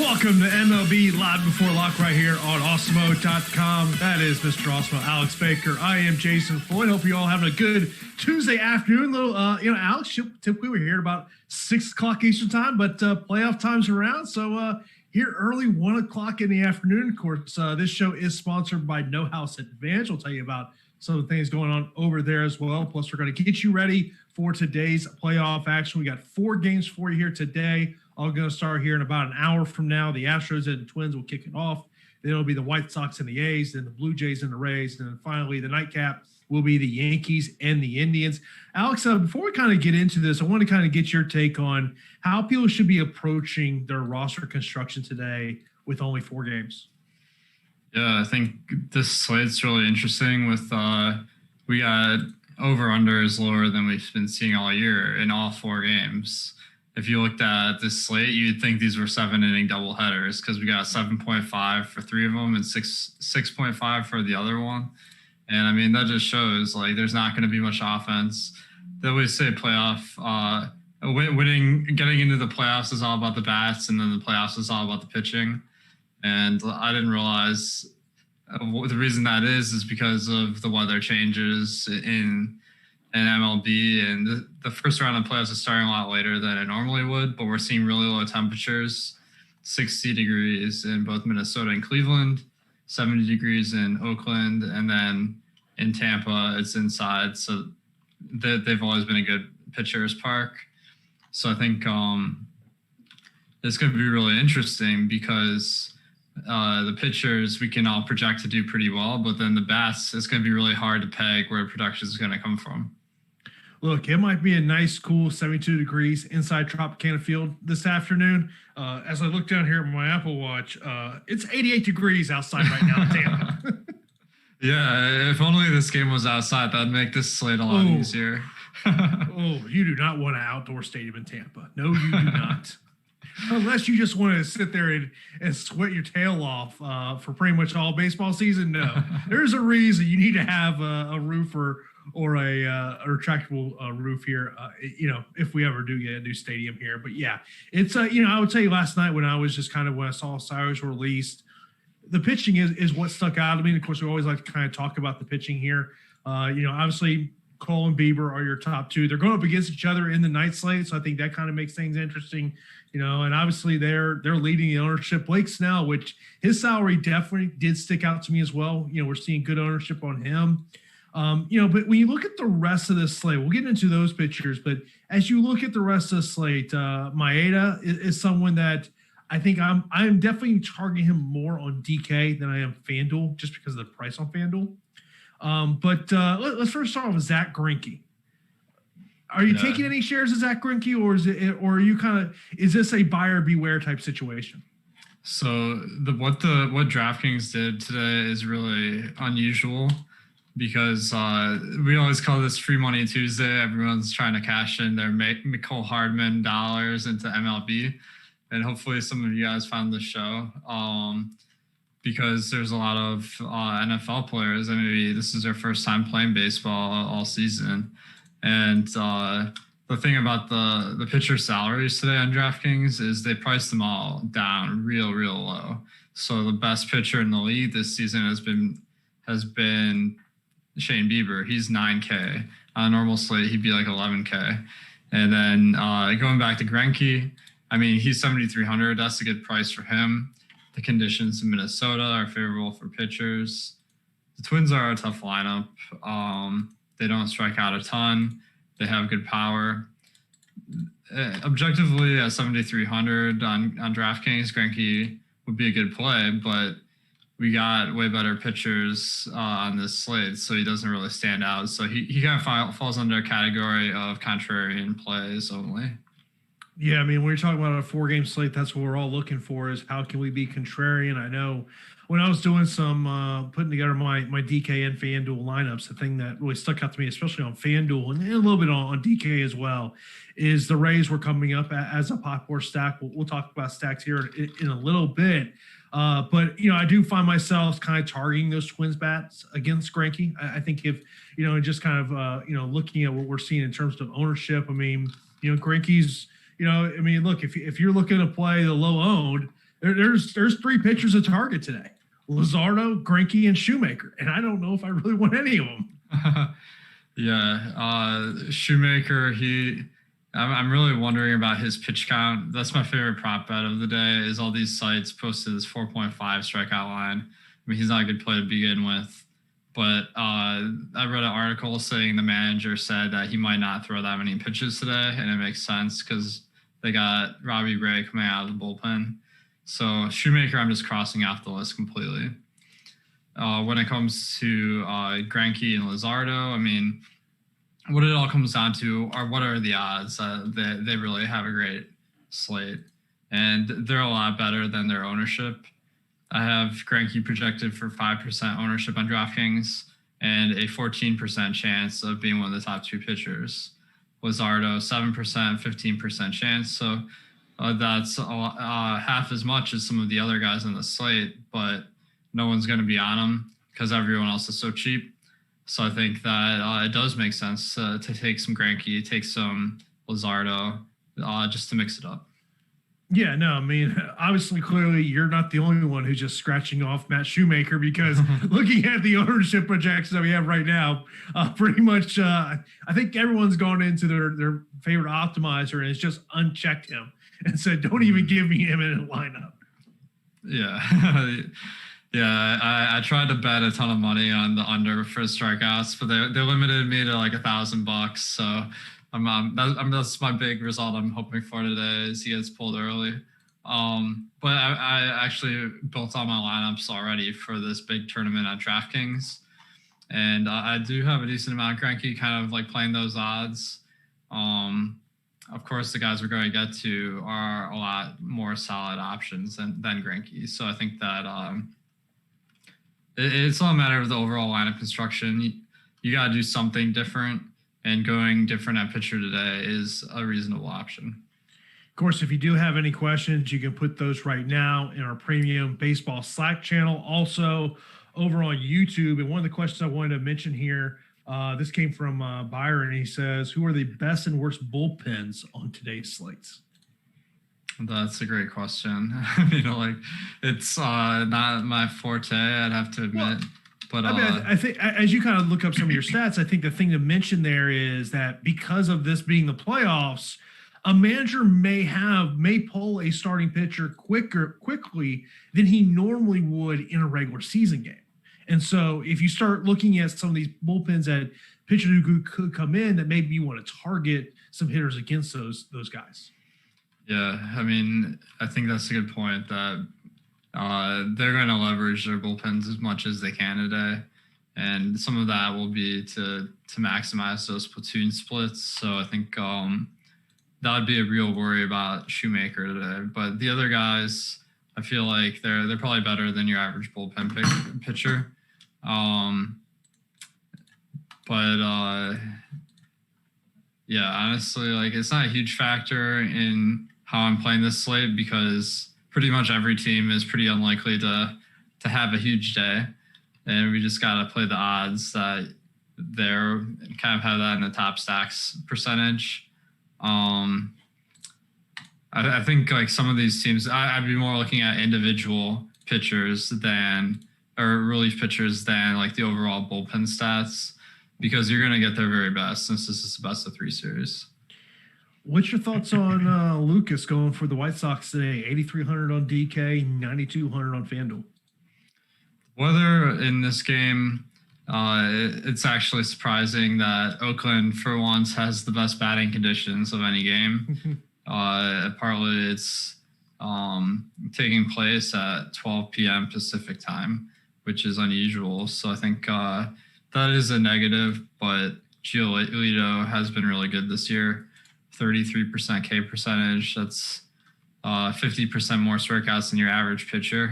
Welcome to MLB Live Before Lock right here on Awesemo.com. That is Mr. Awesemo, Alex Baker. I am Jason Floyd. Hope you all having a good Tuesday afternoon. Little, Alex, typically we're here at about 6 o'clock Eastern time, but playoff time's around. So here early, 1 o'clock in the afternoon. Of course, this show is sponsored by No House Advantage. We'll tell you about some of the things going on over there as well. Plus, we're going to get you ready for today's playoff action. We got 4 games for you here today. All going to start here in about an hour from now. The Astros and the Twins will kick it off. Then it'll be the White Sox and the A's, then the Blue Jays and the Rays, and then finally the nightcap will be the Yankees and the Indians. Alex, before we kind of get into this, I want to kind of get your take on how people should be approaching their roster construction today with only 4 games. Yeah, I think this slate's really interesting with we got over-under is lower than we've been seeing all year in all 4 games. If you looked at this slate, you'd think these were 7-inning doubleheaders because we got 7.5 for 3 of them and 6.5 for the other one. And I mean, that just shows like there's not going to be much offense. They always say playoff winning, getting into the playoffs is all about the bats, and then the playoffs is all about the pitching. And I didn't realize the reason that is because of the weather changes in MLB, and the first round of playoffs is starting a lot later than it normally would, but we're seeing really low temperatures, 60 degrees in both Minnesota and Cleveland, 70 degrees in Oakland, and then in Tampa, it's inside. So they've always been a good pitcher's park. So I think it's going to be really interesting because the pitchers we can all project to do pretty well, but then the bats, it's going to be really hard to peg where production is going to come from. Look, it might be a nice, cool 72 degrees inside Tropicana Field this afternoon. As I look down here at my Apple Watch, it's 88 degrees outside right now in Tampa. Yeah, if only this game was outside, that'd make this slate a lot easier. You do not want an outdoor stadium in Tampa. No, you do not. Unless you just want to sit there and sweat your tail off for pretty much all baseball season. No, there's a reason you need to have a roof or a retractable roof here, if we ever do get a new stadium here. But yeah, it's, I would tell you last night when I saw Cyrus released, the pitching is what stuck out to me. And of course, we always like to kind of talk about the pitching here. Obviously Cole and Bieber are your top 2. They're going up against each other in the night slate. So I think that kind of makes things interesting, and obviously they're leading the ownership. Blake Snell, which his salary definitely did stick out to me as well. We're seeing good ownership on him. But when you look at the rest of this slate, we'll get into those pitchers, but as you look at the rest of the slate, Maeda is someone that I think I'm definitely targeting him more on DK than I am FanDuel, just because of the price on FanDuel. But let's first start off with Zach Greinke. Are you taking any shares of Zach Greinke, or are you is this a buyer beware type situation? So what DraftKings did today is really unusual because we always call this Free Money Tuesday. Everyone's trying to cash in their Mecole Hardman dollars into MLB, and hopefully some of you guys found the show. Because there's a lot of NFL players and maybe this is their first time playing baseball all season. And the thing about the pitcher salaries today on DraftKings is they priced them all down real low. So the best pitcher in the league this season has been Shane Bieber. He's $9K. On a normal slate, he'd be like $11K. And then going back to Greinke, I mean, he's $7,300. That's a good price for him. The conditions in Minnesota are favorable for pitchers. The Twins are a tough lineup. They don't strike out a ton. They have good power. Objectively, at 7,300 on DraftKings, Greinke would be a good play, but we got way better pitchers on this slate, so he doesn't really stand out. So he kind of falls under a category of contrarian plays only. Yeah, I mean, when you're talking about a 4-game slate, that's what we're all looking for is how can we be contrarian? I know when I was doing some putting together my DK and FanDuel lineups, the thing that really stuck out to me, especially on FanDuel and a little bit on DK as well, is the Rays were coming up as a popular stack. We'll talk about stacks here in a little bit. But, I do find myself kind of targeting those Twins bats against Greinke. I think if, just kind of, looking at what we're seeing in terms of ownership, I mean, Greinke's, look, if you're looking to play the low owned, There's 3 pitchers at target today: Luzardo, Greinke, and Shoemaker, and I don't know if I really want any of them. Shoemaker. I'm really wondering about his pitch count. That's my favorite prop bet of the day. Is all these sites posted this 4.5 strikeout line. I mean, he's not a good play to begin with, but I read an article saying the manager said that he might not throw that many pitches today, and it makes sense because they got Robbie Ray coming out of the bullpen. So Shoemaker, I'm just crossing off the list completely. When it comes to Greinke and Luzardo, I mean, what it all comes down to are what are the odds that they really have a great slate, and they're a lot better than their ownership. I have Greinke projected for 5% ownership on DraftKings and a 14% chance of being one of the top 2 pitchers. Luzardo 7%, 15% chance. So that's half as much as some of the other guys on the slate, but no one's going to be on them because everyone else is so cheap. So I think that it does make sense to take some Greinke, take some Luzardo, just to mix it up. Yeah, no, I mean, obviously, clearly, you're not the only one who's just scratching off Matt Shoemaker because looking at the ownership projections that we have right now, pretty much, I think everyone's gone into their favorite optimizer and has just unchecked him and said, don't even give me him in a lineup. Yeah. Yeah, I tried to bet a ton of money on the under for strikeouts, but they limited me to like $1,000. So that's my big result I'm hoping for today is he gets pulled early. But I actually built all my lineups already for this big tournament on DraftKings, and I do have a decent amount of Greinke kind of like playing those odds. Of course, the guys we're going to get to are a lot more solid options than Greinke. So I think that it's all a matter of the overall lineup construction. You got to do something different, and going different at pitcher today is a reasonable option. Of course, if you do have any questions, you can put those right now in our premium baseball Slack channel. Also over on YouTube. And one of the questions I wanted to mention here, this came from Bieber, and he says, who are the best and worst bullpens on today's slates? That's a great question. I mean, like, it's not my forte, I'd have to admit. But I mean, I think as you kind of look up some of your stats, I think the thing to mention there is that because of this being the playoffs, a manager may pull a starting pitcher quickly than he normally would in a regular season game. And so if you start looking at some of these bullpens that pitchers who could come in, that maybe you want to target some hitters against those guys. Yeah, I mean, I think that's a good point that they're going to leverage their bullpens as much as they can today. And some of that will be to maximize those platoon splits. So I think that would be a real worry about Shoemaker today. But the other guys, I feel like they're probably better than your average bullpen pitcher. Yeah, honestly, like it's not a huge factor in how I'm playing this slate because pretty much every team is pretty unlikely to have a huge day. And we just got to play the odds that they're kind of have that in the top stacks percentage. I think like some of these teams, I'd be more looking at individual pitchers or relief pitchers than like the overall bullpen stats because you're going to get their very best since this is the best of 3 series. What's your thoughts on Lucas going for the White Sox today? 8,300 on DK, 9,200 on FanDuel. Weather in this game, it's actually surprising that Oakland for once has the best batting conditions of any game. Partly it's taking place at 12 p.m. Pacific time, which is unusual. So I think that is a negative, but Giolito has been really good this year. 33% K percentage. That's 50% more strikeouts than your average pitcher.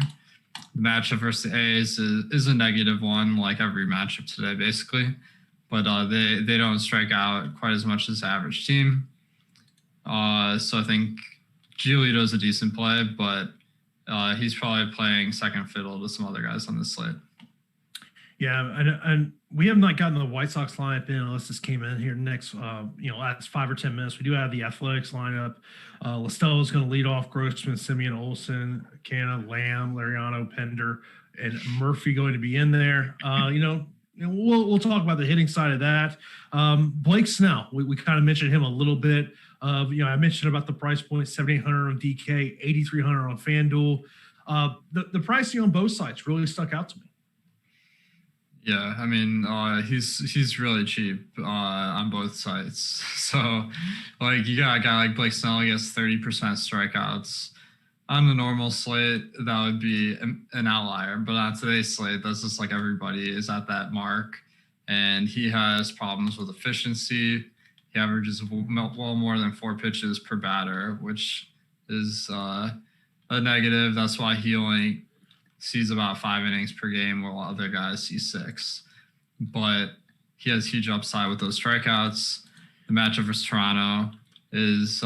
The matchup versus the A's is a negative one, like every matchup today, basically. But they don't strike out quite as much as the average team. So I think Giolito is a decent play, but he's probably playing second fiddle to some other guys on this slate. Yeah, and we have not gotten the White Sox lineup in unless this came in here next, last 5 or 10 minutes. We do have the Athletics lineup. Listella is going to lead off. Grossman, Simeon, Olson, Canna, Lamb, Lariano, Pender, and Murphy going to be in there. We'll talk about the hitting side of that. Blake Snell, we kind of mentioned him a little bit. I mentioned about the price point, 7,800 on DK, 8,300 on FanDuel. The pricing on both sides really stuck out to me. Yeah, I mean, he's really cheap on both sides. So, like, you got a guy like Blake Snell, he gets 30% strikeouts. On the normal slate, that would be an outlier. But on today's slate, that's just like everybody is at that mark. And he has problems with efficiency. He averages well more than 4 pitches per batter, which is a negative. That's why he only sees about 5 innings per game, while other guys see 6. But he has huge upside with those strikeouts. The matchup versus Toronto is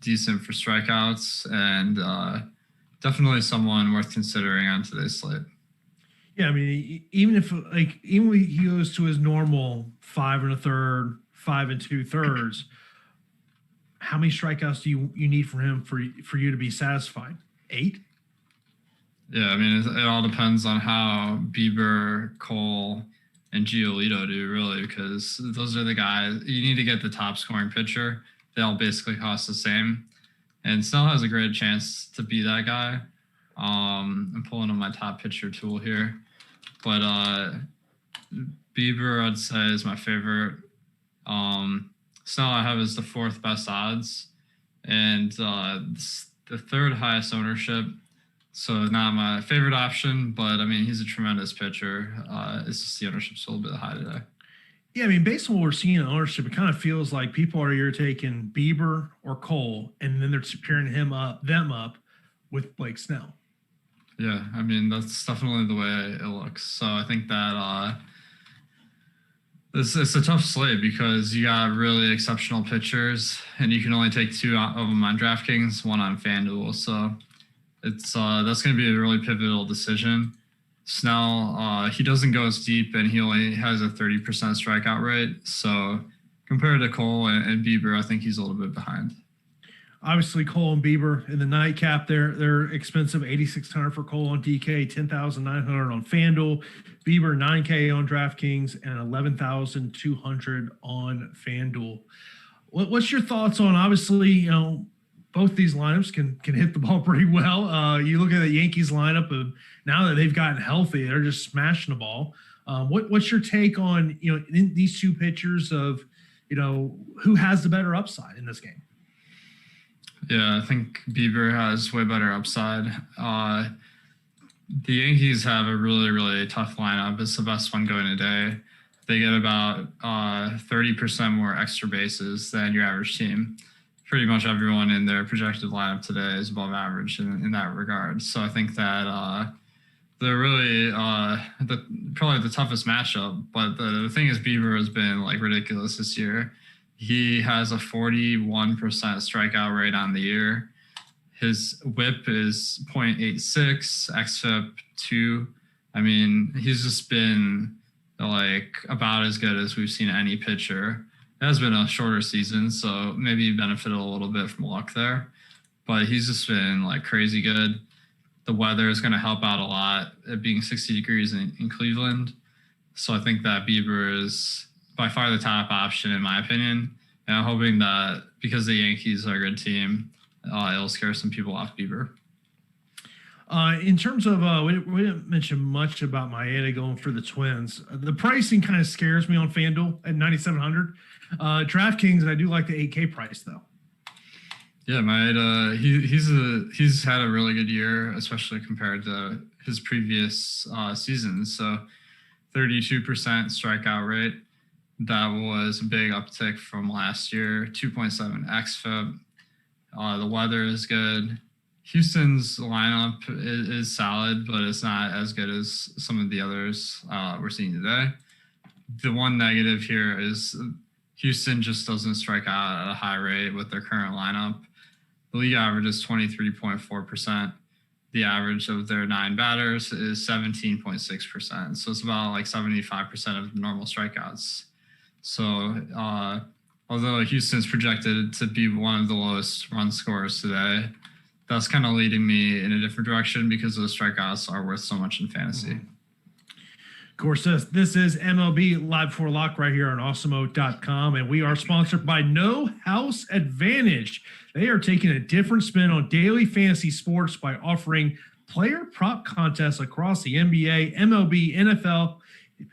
decent for strikeouts, and definitely someone worth considering on today's slate. Yeah, I mean, even when he goes to his normal 5 1/3, 5 2/3, how many strikeouts do you need from him for you to be satisfied? 8? Yeah, I mean, it all depends on how Bieber, Cole, and Giolito do, really, because those are the guys. You need to get the top scoring pitcher. They all basically cost the same. And Snell has a great chance to be that guy. I'm pulling up my top pitcher tool here. But Bieber, I'd say, is my favorite. Snell I have is the 4th best odds. And the 3rd highest ownership. So not my favorite option, but I mean, he's a tremendous pitcher. It's just the ownership's a little bit high today. Yeah, I mean, based on what we're seeing in ownership, it kind of feels like people are either taking Bieber or Cole, and then they're pairing them up with Blake Snell. Yeah, I mean, that's definitely the way it looks. So I think that it's a tough slate because you got really exceptional pitchers, and you can only take 2 of them on DraftKings, 1 on FanDuel. So it's that's going to be a really pivotal decision. Snell, he doesn't go as deep, and he only has a 30% strikeout rate. So compared to Cole and Bieber, I think he's a little bit behind. Obviously, Cole and Bieber in the nightcap, they're expensive. 8,600 for Cole on DK, 10,900 on FanDuel. Bieber, 9K on DraftKings, and 11,200 on FanDuel. What's your thoughts on, obviously, both these lineups can hit the ball pretty well. You look at the Yankees lineup, and now that they've gotten healthy, they're just smashing the ball. What's your take on these 2 pitchers of who has the better upside in this game? Yeah, I think Bieber has way better upside. The Yankees have a really, really tough lineup. It's the best one going today. They get about 30% more extra bases than your average team. Pretty much everyone in their projected lineup today is above average in that regard. So I think that they're really probably the toughest matchup. But the thing is, Bieber has been like ridiculous this year. He has a 41% strikeout rate on the year. His WHIP is 0.86, xFIP 2. I mean, he's just been like about as good as we've seen any pitcher. It has been a shorter season, so maybe he benefited a little bit from luck there. But he's just been like crazy good. The weather is going to help out a lot, it being 60 degrees in Cleveland. So I think that Bieber is by far the top option, in my opinion. And I'm hoping that because the Yankees are a good team, it'll scare some people off Bieber. In terms of, we didn't mention much about Maeda going for the Twins. The pricing kind of scares me on FanDuel at 9,700. DraftKings, I do like the 8K price though. Yeah, Maeda, he's had a really good year, especially compared to his previous seasons. So 32% strikeout rate. That was a big uptick from last year. 2.7 xFIP. The weather is good. Houston's lineup is solid, but it's not as good as some of the others we're seeing today. The one negative here is Houston just doesn't strike out at a high rate with their current lineup. The league average is 23.4%. the average of their 9 batters is 17.6%. So it's about like 75% of normal strikeouts. So although Houston's projected to be one of the lowest run scorers today, that's kind of leading me in a different direction because those strikeouts are worth so much in fantasy. Of course, this is MLB Live for Lock right here on Awesemo.com, and we are sponsored by No House Advantage. They are taking a different spin on daily fantasy sports by offering player prop contests across the NBA, MLB, NFL,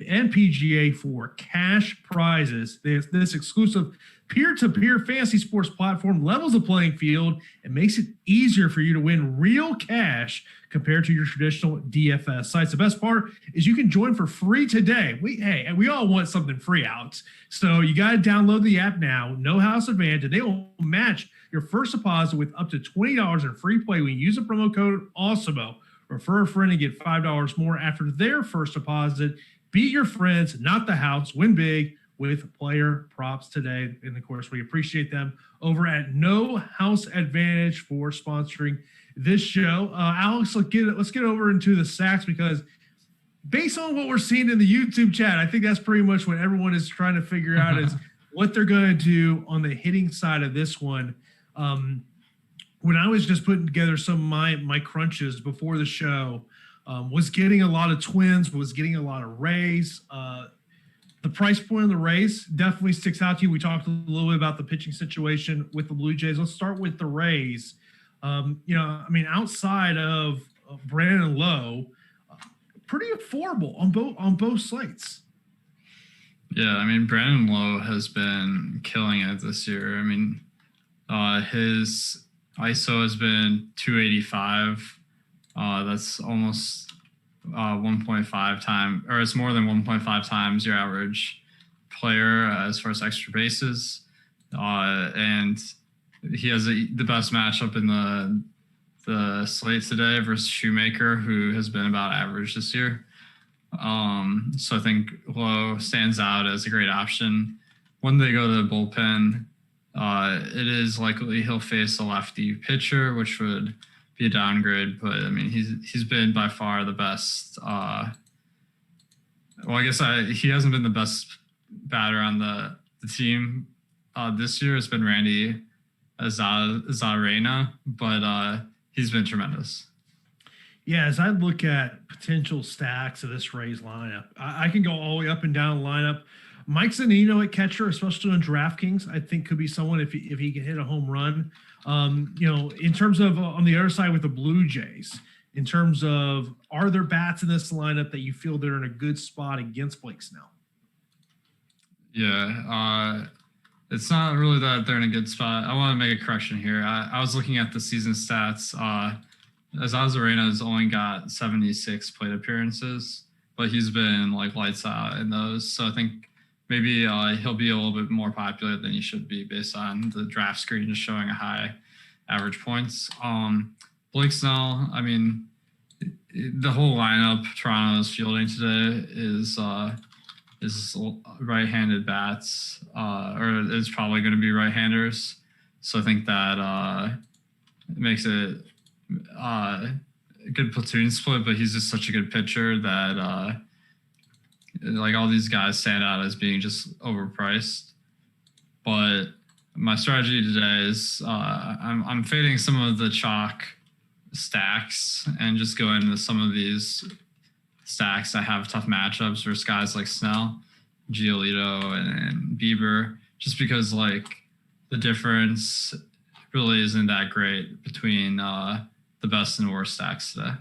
and PGA for cash prizes. This exclusive peer-to-peer fantasy sports platform levels the playing field and makes it easier for you to win real cash compared to your traditional DFS sites. The best part is you can join for free today. We all want something free out. So you got to download the app now, No House Advantage, and they will match your first deposit with up to $20 in free play when you use the promo code Awesemo. Refer a friend and get $5 more after their first deposit. Beat your friends, not the house. Win big with player props today. And of course, we appreciate them over at No House Advantage for sponsoring this show. Alex, let's get over into the sacks, because based on what we're seeing in the YouTube chat, I think that's pretty much what everyone is trying to figure out is what they're going to do on the hitting side of this one. When I was just putting together some of my crunches before the show, was getting a lot of Twins, was getting a lot of Rays. The price point of the Rays definitely sticks out to you. We talked a little bit about the pitching situation with the Blue Jays. Let's start with the Rays. Outside of Brandon Lowe, pretty affordable on both slates. Yeah, Brandon Lowe has been killing it this year. His ISO has been 285. That's almost 1.5 times, or it's more than 1.5 times your average player as far as extra bases. And he has the best matchup in the slate today versus Shoemaker, who has been about average this year. So I think Lowe stands out as a great option. When they go to the bullpen, it is likely he'll face a lefty pitcher, which would be a downgrade, but he's been by far the best. He hasn't been the best batter on the team this year. It's been Randy Arozarena, but he's been tremendous. Yeah, as I look at potential stacks of this Rays lineup, I can go all the way up and down the lineup. Mike Zunino at catcher, especially in DraftKings, I think could be someone if he can hit a home run. In terms of on the other side with the Blue Jays, in terms of are there bats in this lineup that you feel they're in a good spot against Blake Snell? Yeah, it's not really that they're in a good spot. I want to make a correction here. I was looking at the season stats. Arozarena has only got 76 plate appearances, but he's been lights out in those. So I think maybe he'll be a little bit more popular than he should be based on the draft screen just showing a high average points. Blake Snell, the whole lineup Toronto's fielding today is right-handed bats, or is probably going to be right-handers. So I think that makes it a good platoon split, but he's just such a good pitcher that all these guys stand out as being just overpriced. But my strategy today is I'm fading some of the chalk stacks and just going into some of these stacks that have tough matchups versus guys like Snell, Giolito, and Bieber, just because the difference really isn't that great between the best and worst stacks today.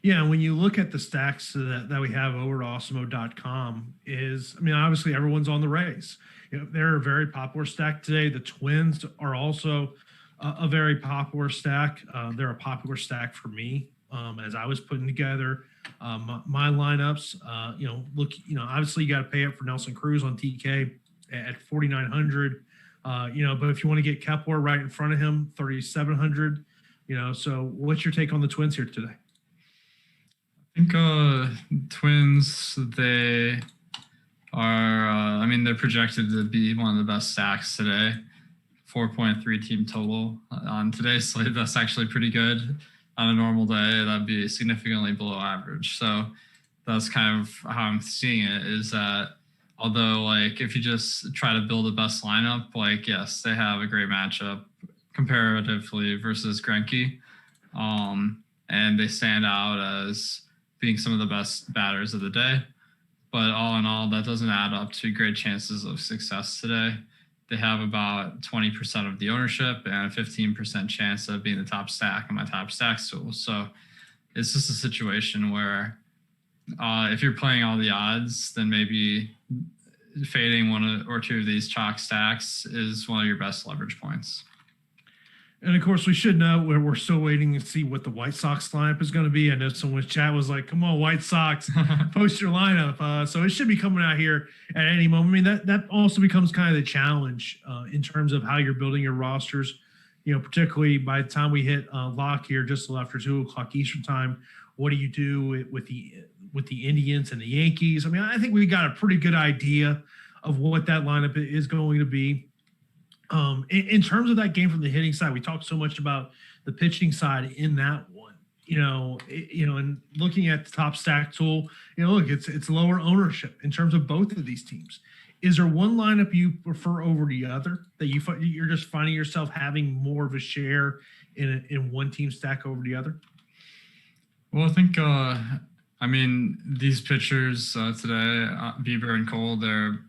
Yeah, when you look at the stacks that we have over at Awesemo.com, obviously everyone's on the Rays. They're a very popular stack today. The Twins are also a very popular stack. They're a popular stack for me as I was putting together my lineups. Obviously you got to pay up for Nelson Cruz on TK at 4,900. But if you want to get Kepler right in front of him, 3,700. So what's your take on the Twins here today? I think Twins, they are, they're projected to be one of the best stacks today. 4.3 team total on today's slate. That's actually pretty good. on a normal day, that'd be significantly below average. So that's kind of how I'm seeing it, is that although like if you just try to build the best lineup, like yes, they have a great matchup comparatively versus Greinke, and they stand out as being some of the best batters of the day. But all in all, that doesn't add up to great chances of success today. They have about 20% of the ownership and a 15% chance of being the top stack on my top stacks tool. So it's just a situation where if you're playing all the odds, then maybe fading one or two of these chalk stacks is one of your best leverage points. And of course, we should know we're still waiting to see what the White Sox lineup is going to be. I know someone's chat was like, "Come on, White Sox, post your lineup." So it should be coming out here at any moment. I mean, that also becomes kind of the challenge in terms of how you're building your rosters. You know, particularly by the time we hit lock here, just after 2:00 Eastern time, what do you do with the Indians and the Yankees? I mean, I think we got a pretty good idea of what that lineup is going to be. In terms of that game from the hitting side, we talked so much about the pitching side in that one. And looking at the top stack tool, look, it's lower ownership in terms of both of these teams. Is there one lineup you prefer over the other that you're just finding yourself having more of a share in one team stack over the other? Well, I think these pitchers today, Bieber and Cole, they're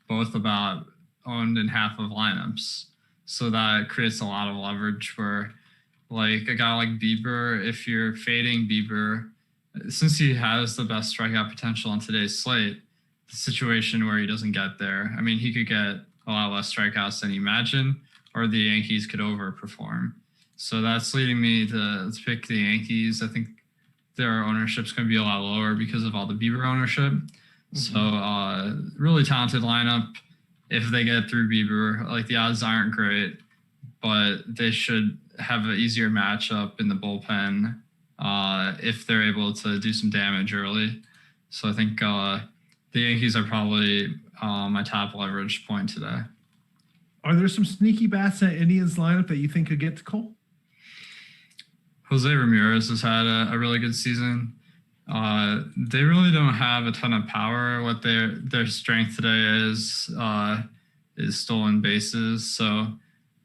both about owned in half of lineups. So that creates a lot of leverage for like a guy like Bieber. If you're fading Bieber, since he has the best strikeout potential on today's slate, the situation where he doesn't get there, I mean, he could get a lot less strikeouts than you imagine, or the Yankees could overperform. So that's leading me to pick the Yankees. I think their ownership's going to be a lot lower because of all the Bieber ownership. Mm-hmm. So really talented lineup. If they get through Bieber, like the odds aren't great, but they should have an easier matchup in the bullpen if they're able to do some damage early. So I think the Yankees are probably my top leverage point today. Are there some sneaky bats at Indians lineup that you think could get to Cole? Jose Ramirez has had a really good season. They really don't have a ton of power. What their strength today is stolen bases. So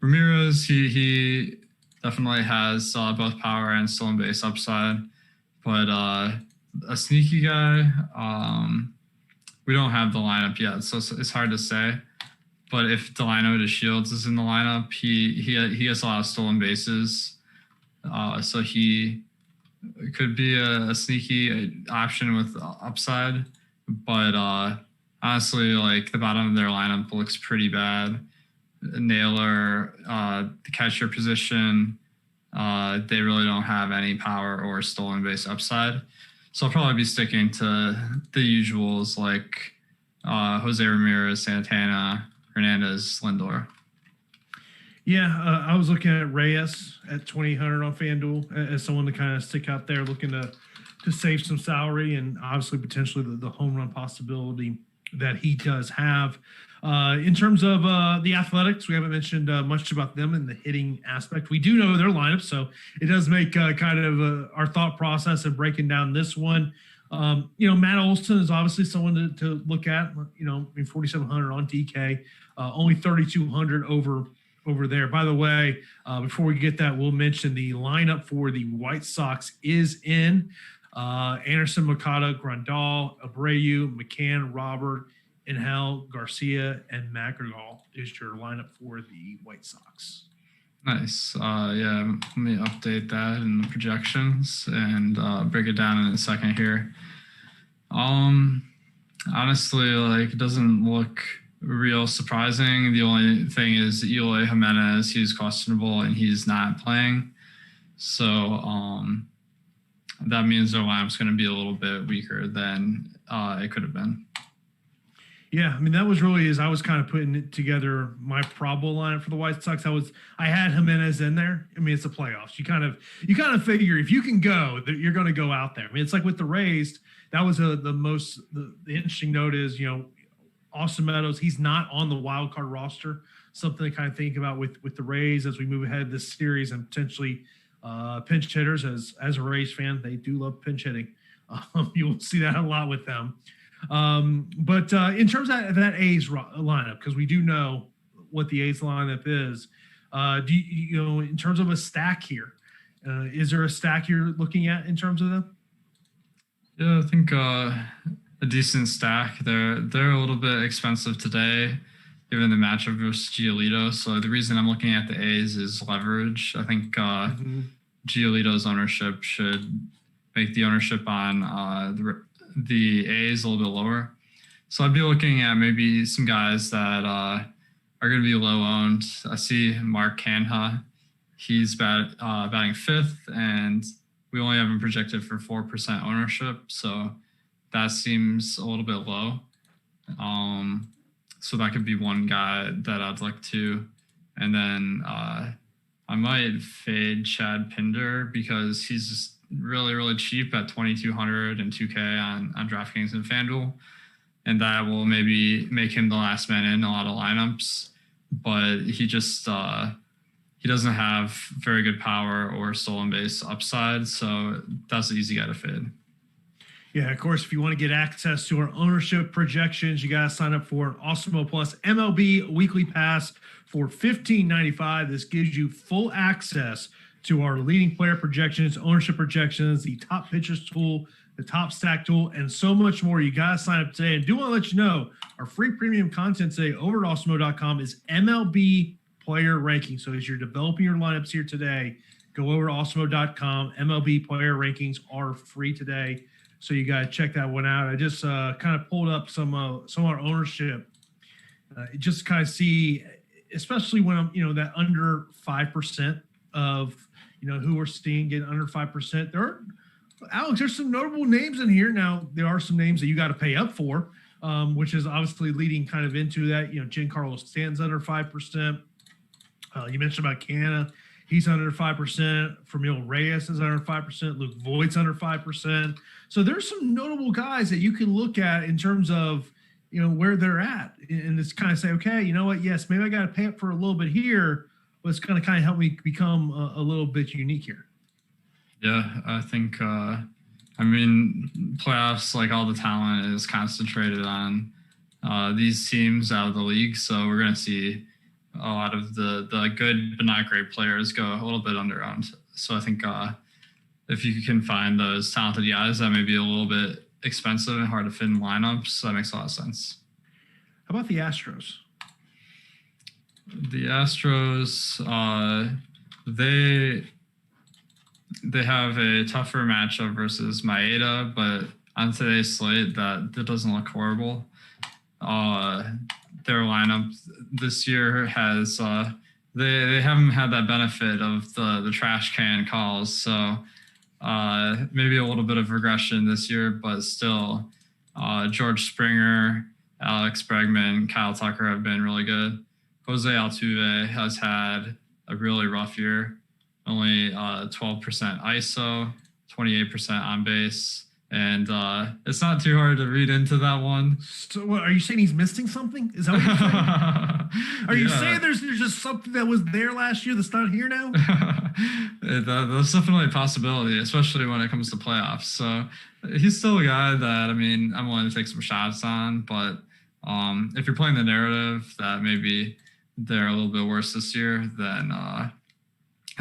Ramirez, he definitely has both power and stolen base upside. But a sneaky guy, we don't have the lineup yet, so it's hard to say. But if Delino DeShields is in the lineup, he has a lot of stolen bases. So he could be a sneaky option with upside, but honestly, like the bottom of their lineup looks pretty bad. Naylor, the catcher position, they really don't have any power or stolen base upside. So I'll probably be sticking to the usuals like Jose Ramirez, Santana, Hernandez, Lindor. Yeah, I was looking at Reyes at 2,800 on FanDuel as someone to kind of stick out there looking to save some salary and obviously potentially the home run possibility that he does have. In terms of the Athletics, we haven't mentioned much about them in the hitting aspect. We do know their lineup, so it does make kind of our thought process of breaking down this one. Matt Olson is obviously someone to look at, 4,700 on DK, only 3,200 over there. By the way, before we get that, we'll mention the lineup for the White Sox is in Anderson, Mercado, Grandal, Abreu, McCann, Robert, Angel, Garcia, and Madrigal is your lineup for the White Sox. Nice. Let me update that in the projections and break it down in a second here. Honestly, it doesn't look real surprising. The only thing is Eloy Jimenez, he's questionable and he's not playing. So that means their lineup's going to be a little bit weaker than it could have been. Yeah, I mean, that was really as I was kind of putting together my probable lineup for the White Sox. I had Jimenez in there. I mean, it's the playoffs. You kind of figure if you can go, that you're going to go out there. I mean, it's like with the Rays. That was the interesting note is Austin Meadows. He's not on the wild card roster. Something to kind of think about with the Rays as we move ahead this series and potentially Pinch hitters, as a Rays fan, they do love pinch hitting. You'll see that a lot with them. But in terms of that A's lineup, because we do know what the A's lineup is, do you in terms of a stack here, is there a stack you're looking at in terms of them? Yeah, I think a decent stack. They're a little bit expensive today, given the matchup versus Giolito. So the reason I'm looking at the A's is leverage. I think Giolito's ownership should make the ownership on the A's a little bit lower. So I'd be looking at maybe some guys that are going to be low owned. I see Mark Canha. He's batting fifth, and we only have him projected for 4% ownership. So that seems a little bit low. So that could be one guy that I'd like to. And then I might fade Chad Pinder because he's just really, really cheap at 2,200 and 2K on DraftKings and FanDuel. And that will maybe make him the last man in a lot of lineups. But he just he doesn't have very good power or stolen base upside. So that's an easy guy to fade. Yeah, of course, if you want to get access to our ownership projections, you got to sign up for an Awesemo Plus MLB Weekly Pass for $15.95. This gives you full access to our leading player projections, ownership projections, the top pitchers tool, the top stack tool, and so much more. You got to sign up today. And do want to let you know, our free premium content today over at Awesemo.com is MLB player ranking. So as you're developing your lineups here today, go over to Awesemo.com. MLB player rankings are free today. So you got to check that one out. I just kind of pulled up some of our ownership. Just kind of see, especially when I'm, that under 5% of, who we're seeing get under 5%. Alex, there's some notable names in here. Now, there are some names that you got to pay up for, which is obviously leading kind of into that. Giancarlo Stanton's under 5%. You mentioned about Canna. He's under 5%. Franmil Reyes is under 5%. Luke Voigt's under 5%. So there's some notable guys that you can look at in terms of, where they're at. And it's kind of say, okay, you know what? Yes, maybe I got to pay up for a little bit here, but it's going to kind of help me become a little bit unique here. Yeah, I think, playoffs, like all the talent is concentrated on these teams out of the league. So we're going to see a lot of the good but not great players go a little bit under-owned. So I think if you can find those talented guys that may be a little bit expensive and hard to fit in lineups, that makes a lot of sense. How about the Astros? The Astros, they have a tougher matchup versus Maeda, but on today's slate, that doesn't look horrible. Their lineup this year has they haven't had that benefit of the trash can calls, so maybe a little bit of regression this year, but still George Springer, Alex Bregman, Kyle Tucker have been really good. Jose Altuve has had a really rough year, only 12% ISO, 28% on base. And it's not too hard to read into that one. So what, are you saying he's missing something? Is that what you're saying? Are you saying there's just something that was there last year that's not here now? That's definitely a possibility, especially when it comes to playoffs. So he's still a guy that, I'm willing to take some shots on. But if you're playing the narrative that maybe they're a little bit worse this year, then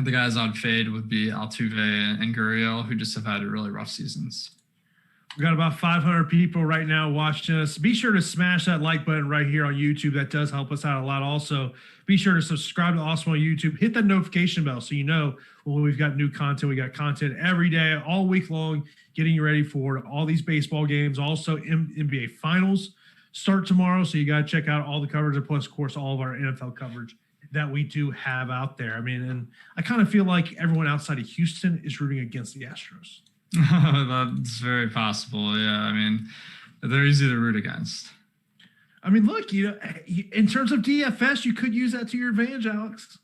the guys I'd fade would be Altuve and Gurriel, who just have had really rough seasons. We got about 500 people right now watching us. Be sure to smash that like button right here on YouTube. That does help us out a lot. Also, be sure to subscribe to Awesemo YouTube. Hit that notification bell so you know when we've got new content. We got content every day, all week long, getting you ready for all these baseball games. Also, NBA Finals start tomorrow, so you got to check out all the coverage and plus, of course, all of our NFL coverage that we do have out there. And I kind of feel like everyone outside of Houston is rooting against the Astros. That's very possible. Yeah, they're easy to root against. Look, in terms of DFS, you could use that to your advantage, Alex.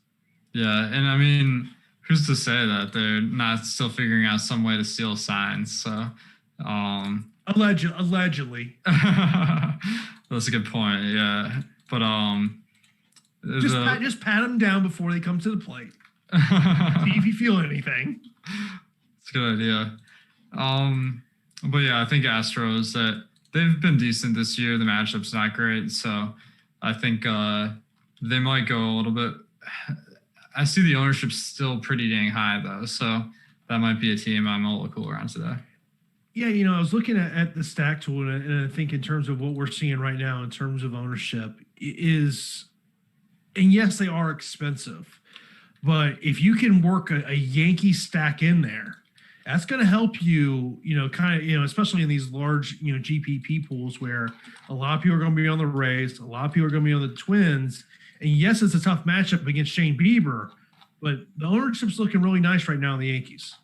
Yeah, and who's to say that they're not still figuring out some way to steal signs? So, allegedly. That's a good point. Yeah, but just pat them down before they come to the plate. See if you feel anything. It's a good idea. But yeah, I think Astros, that they've been decent this year. The matchup's not great, so I think they might go a little bit. I see the ownership still pretty dang high though, so that might be a team I'm a little cool around today. Yeah, I was looking at the stack tool, and I think in terms of what we're seeing right now in terms of ownership is, and yes, they are expensive, but if you can work a Yankee stack in there, that's going to help you, especially in these large, GPP pools where a lot of people are going to be on the Rays, a lot of people are going to be on the Twins. And yes, it's a tough matchup against Shane Bieber, but the ownership's looking really nice right now in the Yankees.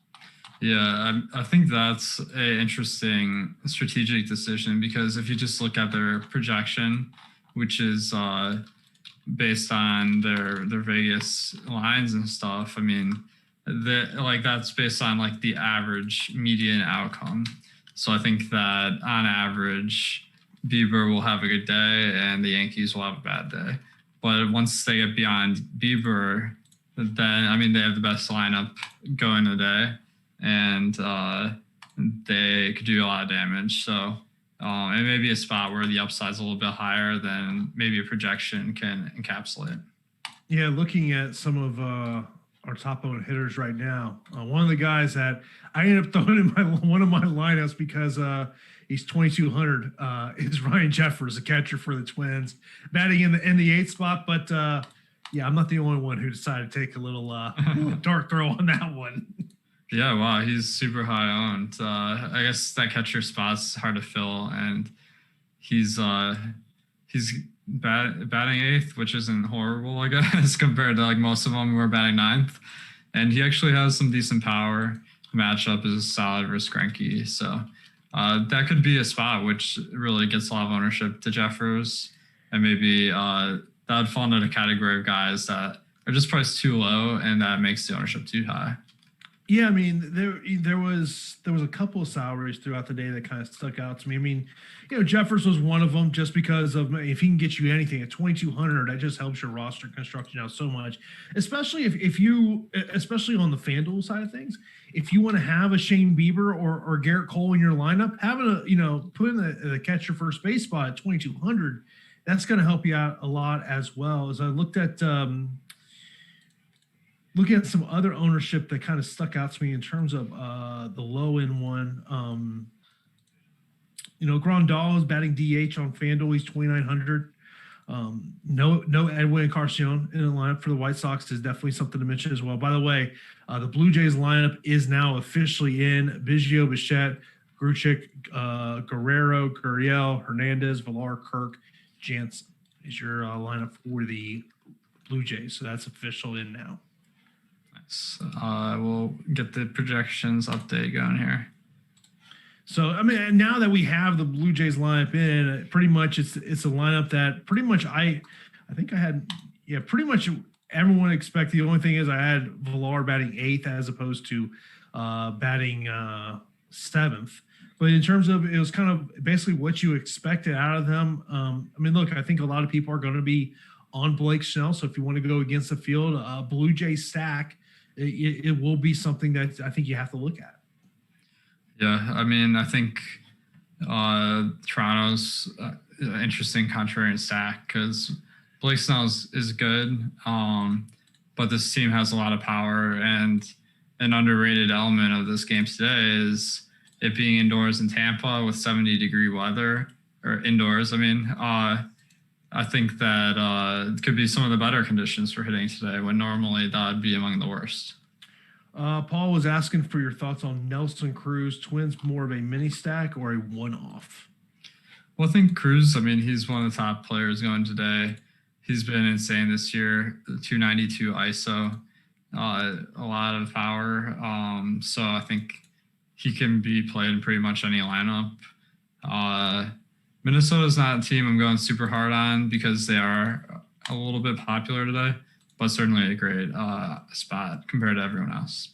Yeah, I think that's an interesting strategic decision because if you just look at their projection, which is based on their Vegas lines and stuff, I mean, that's based on like the average median outcome. So I think that on average, Bieber will have a good day and the Yankees will have a bad day. But once they get beyond Bieber, then they have the best lineup going today, and they could do a lot of damage. So it may be a spot where the upside's a little bit higher than maybe a projection can encapsulate. Yeah, looking at some of our top owned hitters right now, one of the guys that I ended up throwing in one of my lineups because he's 2,200 is Ryan Jeffers, a catcher for the Twins, batting in the 8th spot. But yeah, I'm not the only one who decided to take a little dark throw on that one. Yeah, wow, he's super high owned. I guess that catcher spot's hard to fill, and he's batting 8th, which isn't horrible, I guess, compared to like most of them who are batting 9th. And he actually has some decent power. The matchup is solid versus Greinke, so that could be a spot which really gets a lot of ownership to Jeffers, and maybe that would fall into the category of guys that are just priced too low, and that makes the ownership too high. Yeah, I mean, there was a couple of salaries throughout the day that kind of stuck out to me. I mean, Jeffers was one of them just because of if he can get you anything at 2,200, that just helps your roster construction out so much. Especially if you, especially on the FanDuel side of things, if you want to have a Shane Bieber or Garrett Cole in your lineup, having putting the catcher first base spot at 2,200, that's going to help you out a lot as well. As I looked at looking at some other ownership that kind of stuck out to me in terms of the low end one, Grandal is batting DH on FanDuel. He's 2,900. No Edwin Encarnacion in the lineup for the White Sox is definitely something to mention as well. By the way, the Blue Jays lineup is now officially in. Biggio, Bichette, Gruchik, Guerrero, Gurriel, Hernandez, Villar, Kirk, Jansen is your lineup for the Blue Jays. So that's official in now. We'll get the projections update going here. So, I mean, now that we have the Blue Jays lineup in, pretty much it's a lineup that pretty much I think I had, pretty much everyone expected. The only thing is I had Villar batting 8th as opposed to batting 7th. But in terms of, it was kind of basically what you expected out of them. I mean, look, I think a lot of people are going to be on Blake Snell. So if you want to go against the field, Blue Jays stack, it will be something that I think you have to look at. Yeah, I mean, I think Toronto's interesting contrarian stack because Blake Snell is good, but this team has a lot of power, and an underrated element of this game today is it being indoors in Tampa with 70-degree weather, or indoors, I think that it could be some of the better conditions for hitting today when normally that would be among the worst. Paul was asking for your thoughts on Nelson Cruz. Twins more of a mini stack or a one-off? Well, I think Cruz, he's one of the top players going today. He's been insane this year, 292 ISO, a lot of power. So I think he can be played in pretty much any lineup. Minnesota's not a team I'm going super hard on because they are a little bit popular today, but certainly a great spot compared to everyone else.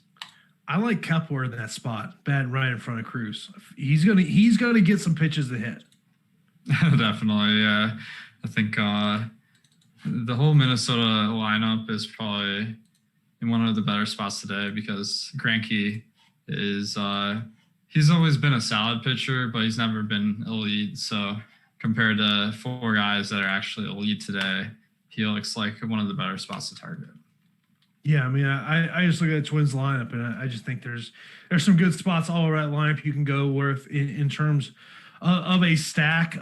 I like Kepler in that spot, batting right in front of Cruz. He's gonna get some pitches to hit. Definitely, yeah. I think the whole Minnesota lineup is probably in one of the better spots today because Greinke is he's always been a solid pitcher, but he's never been elite. So compared to 4 guys that are actually elite today, he looks like one of the better spots to target. Yeah, I mean, I just look at the Twins lineup, and I just think there's some good spots all around lineup you can go with in terms of a stack.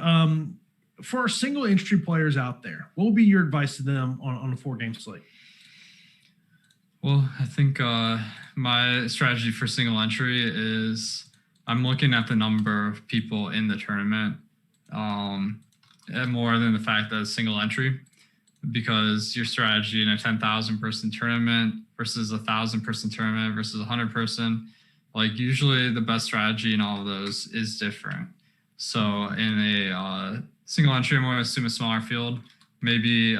For our single entry players out there, what would be your advice to them on a 4-game slate? Well, I think my strategy for single entry is I'm looking at the number of people in the tournament more than the fact that it's single entry, because your strategy in a 10,000 person tournament versus 1,000 person tournament versus 100 person, like usually the best strategy in all of those is different. So in a single entry, I'm going to assume a smaller field. Maybe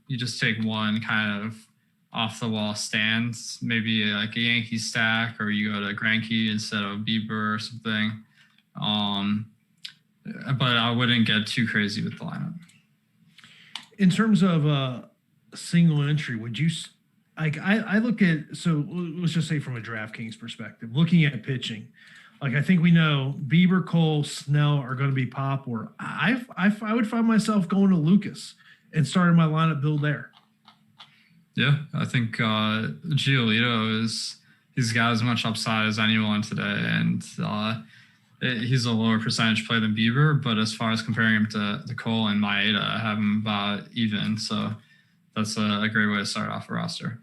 you just take one kind of off the wall stands, maybe like a Yankee stack, or you go to Greinke instead of Bieber or something. But I wouldn't get too crazy with the lineup. In terms of single entry, would you like? I look at, so let's just say from a DraftKings perspective, looking at pitching, like I think we know Bieber, Cole, Snell are going to be pop. Or I would find myself going to Lucas and starting my lineup build there. Yeah, I think Giolito he's got as much upside as anyone today, and he's a lower percentage play than Bieber, but as far as comparing him to Cole and Maeda, I have him about even. So that's a great way to start off a roster.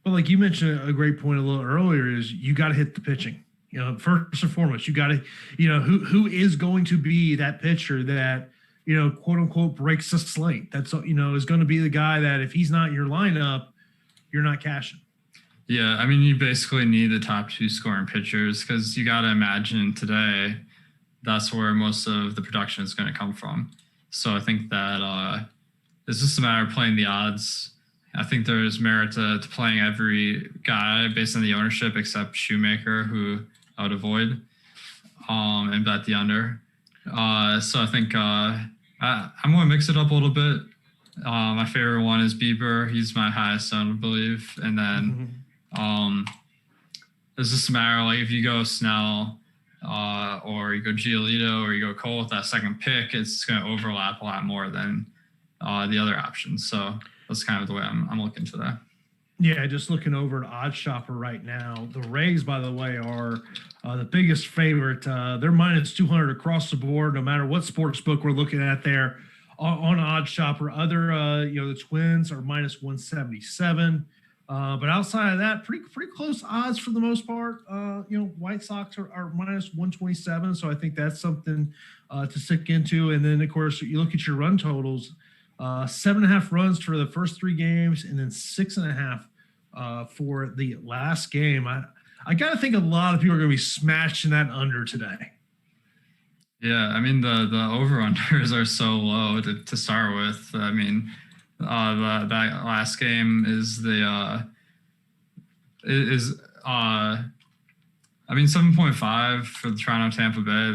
But like you mentioned a great point a little earlier is you got to hit the pitching. You know, first and foremost, you got to, who is going to be that pitcher that, quote unquote, breaks the slate. That's, is going to be the guy that if he's not in your lineup, you're not cashing. Yeah, I mean, you basically need the top 2 scoring pitchers because you got to imagine today that's where most of the production is going to come from. So I think that it's just a matter of playing the odds. I think there's merit to playing every guy based on the ownership except Shoemaker, who I would avoid, and bet the under. So I think I'm going to mix it up a little bit. My favorite one is Bieber. He's my highest, I believe. And then it's just a matter of, like, if you go Snell or you go Giolito or you go Cole with that second pick, it's going to overlap a lot more than the other options. So that's kind of the way I'm looking today. Yeah, just looking over at Odd Shopper right now. The Rays, by the way, are the biggest favorite. They're minus 200 across the board, no matter what sports book we're looking at there on Odd Shopper. Other, the Twins are minus 177. But outside of that, pretty close odds for the most part. White Sox are minus 127. So I think that's something to stick into. And then, of course, you look at your run totals, 7.5 runs for the first 3 games, and then 6.5 for the last game. I got to think a lot of people are going to be smashing that under today. Yeah, I mean, the over-unders are so low to start with. I mean, that last game is 7.5 for the Toronto Tampa Bay.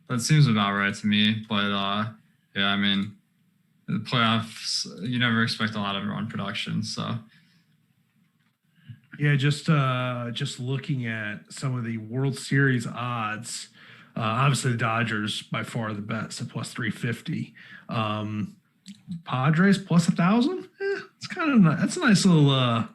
That seems about right to me. But yeah, I mean, the playoffs, you never expect a lot of run production. So yeah, just looking at some of the World Series odds. Obviously, the Dodgers by far the best at plus 350. Padres plus 1,000. It's kind of that's a nice little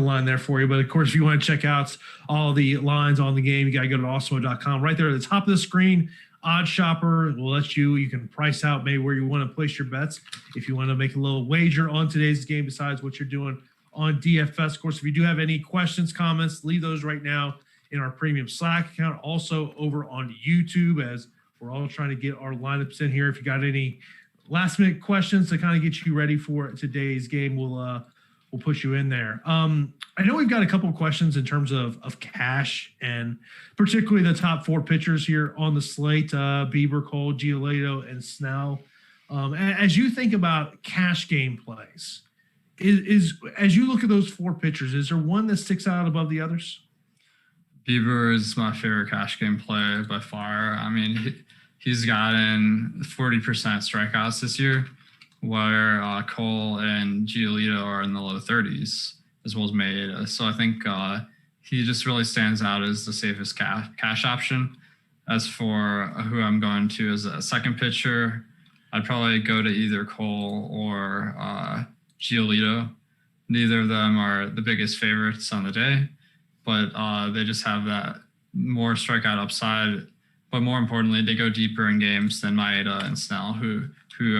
line there for you. But of course, if you want to check out all the lines on the game, you got to go to awesemo.com. Right there at the top of the screen, Odd Shopper will let you can price out maybe where you want to place your bets. If you want to make a little wager on today's game besides what you're doing on DFS. Of course, if you do have any questions, comments, leave those right now in our premium Slack account. Also over on YouTube, as we're all trying to get our lineups in here. If you got any last minute questions to kind of get you ready for today's game, we'll push you in there. I know we've got a couple of questions in terms of cash, and particularly the top 4 pitchers here on the slate, Bieber, Cole, Giolito, and Snell. As you think about cash game plays, is as you look at those 4 pitchers, is there one that sticks out above the others? Bieber is my favorite cash game play by far. I mean, he's gotten 40% strikeouts this year, where Cole and Giolito are in the low 30s. as well as Maeda. So I think he just really stands out as the safest cash option. As for who I'm going to as a second pitcher, I'd probably go to either Cole or Giolito. Neither of them are the biggest favorites on the day, but they just have that more strikeout upside. But more importantly, they go deeper in games than Maeda and Snell, who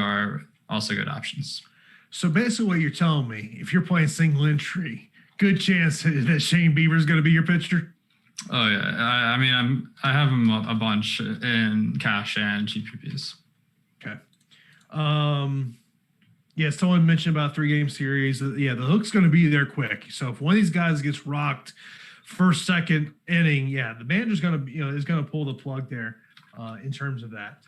are also good options. So basically what you're telling me, if you're playing single entry, good chance that Shane Bieber is going to be your pitcher? Oh, yeah. I mean, I have him a bunch in cash and GPPs. Okay. Yeah, someone mentioned about 3-game series. Yeah, the hook's going to be there quick. So if one of these guys gets rocked first, second inning, yeah, the manager's going to, is going to pull the plug there in terms of that.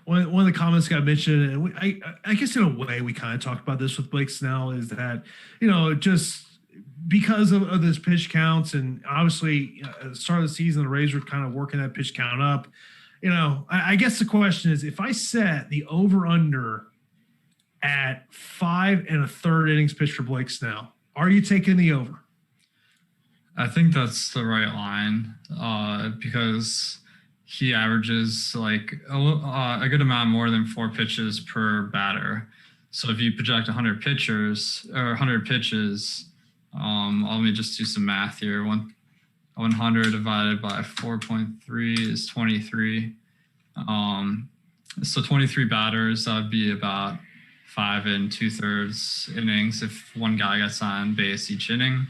One of the comments got mentioned, and I guess in a way we kind of talked about this with Blake Snell, is that, just because of this pitch counts, and obviously at the start of the season, the Rays were kind of working that pitch count up. I guess the question is, if I set the over-under at 5 1/3 innings pitched for Blake Snell, are you taking the over? I think that's the right line because he averages like a good amount more than 4 pitches per batter. So if you project 100 pitches, let me just do some math here. 100 divided by 4.3 is 23. So 23 batters, that would be about 5 2/3 innings if one guy gets on base each inning.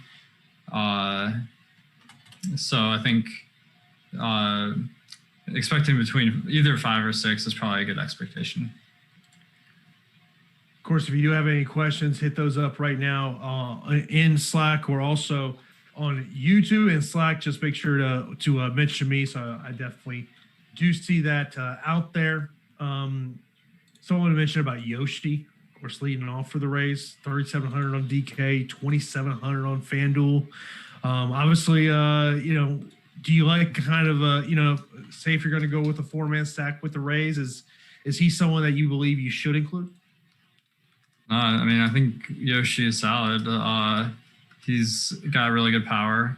So I think expecting between either 5 or 6 is probably a good expectation. Of course, if you do have any questions, hit those up right now in Slack or also on YouTube and Slack. Just make sure to mention me, so I definitely do see that out there. Someone mentioned about Yoshi, of course, leading off for the Rays, 3,700 on DK, 2,700 on FanDuel. Obviously, do you like kind of say if you're going to go with a 4-man stack with the Rays, is he someone that you believe you should include? I mean, I think Yoshi is solid. He's got really good power.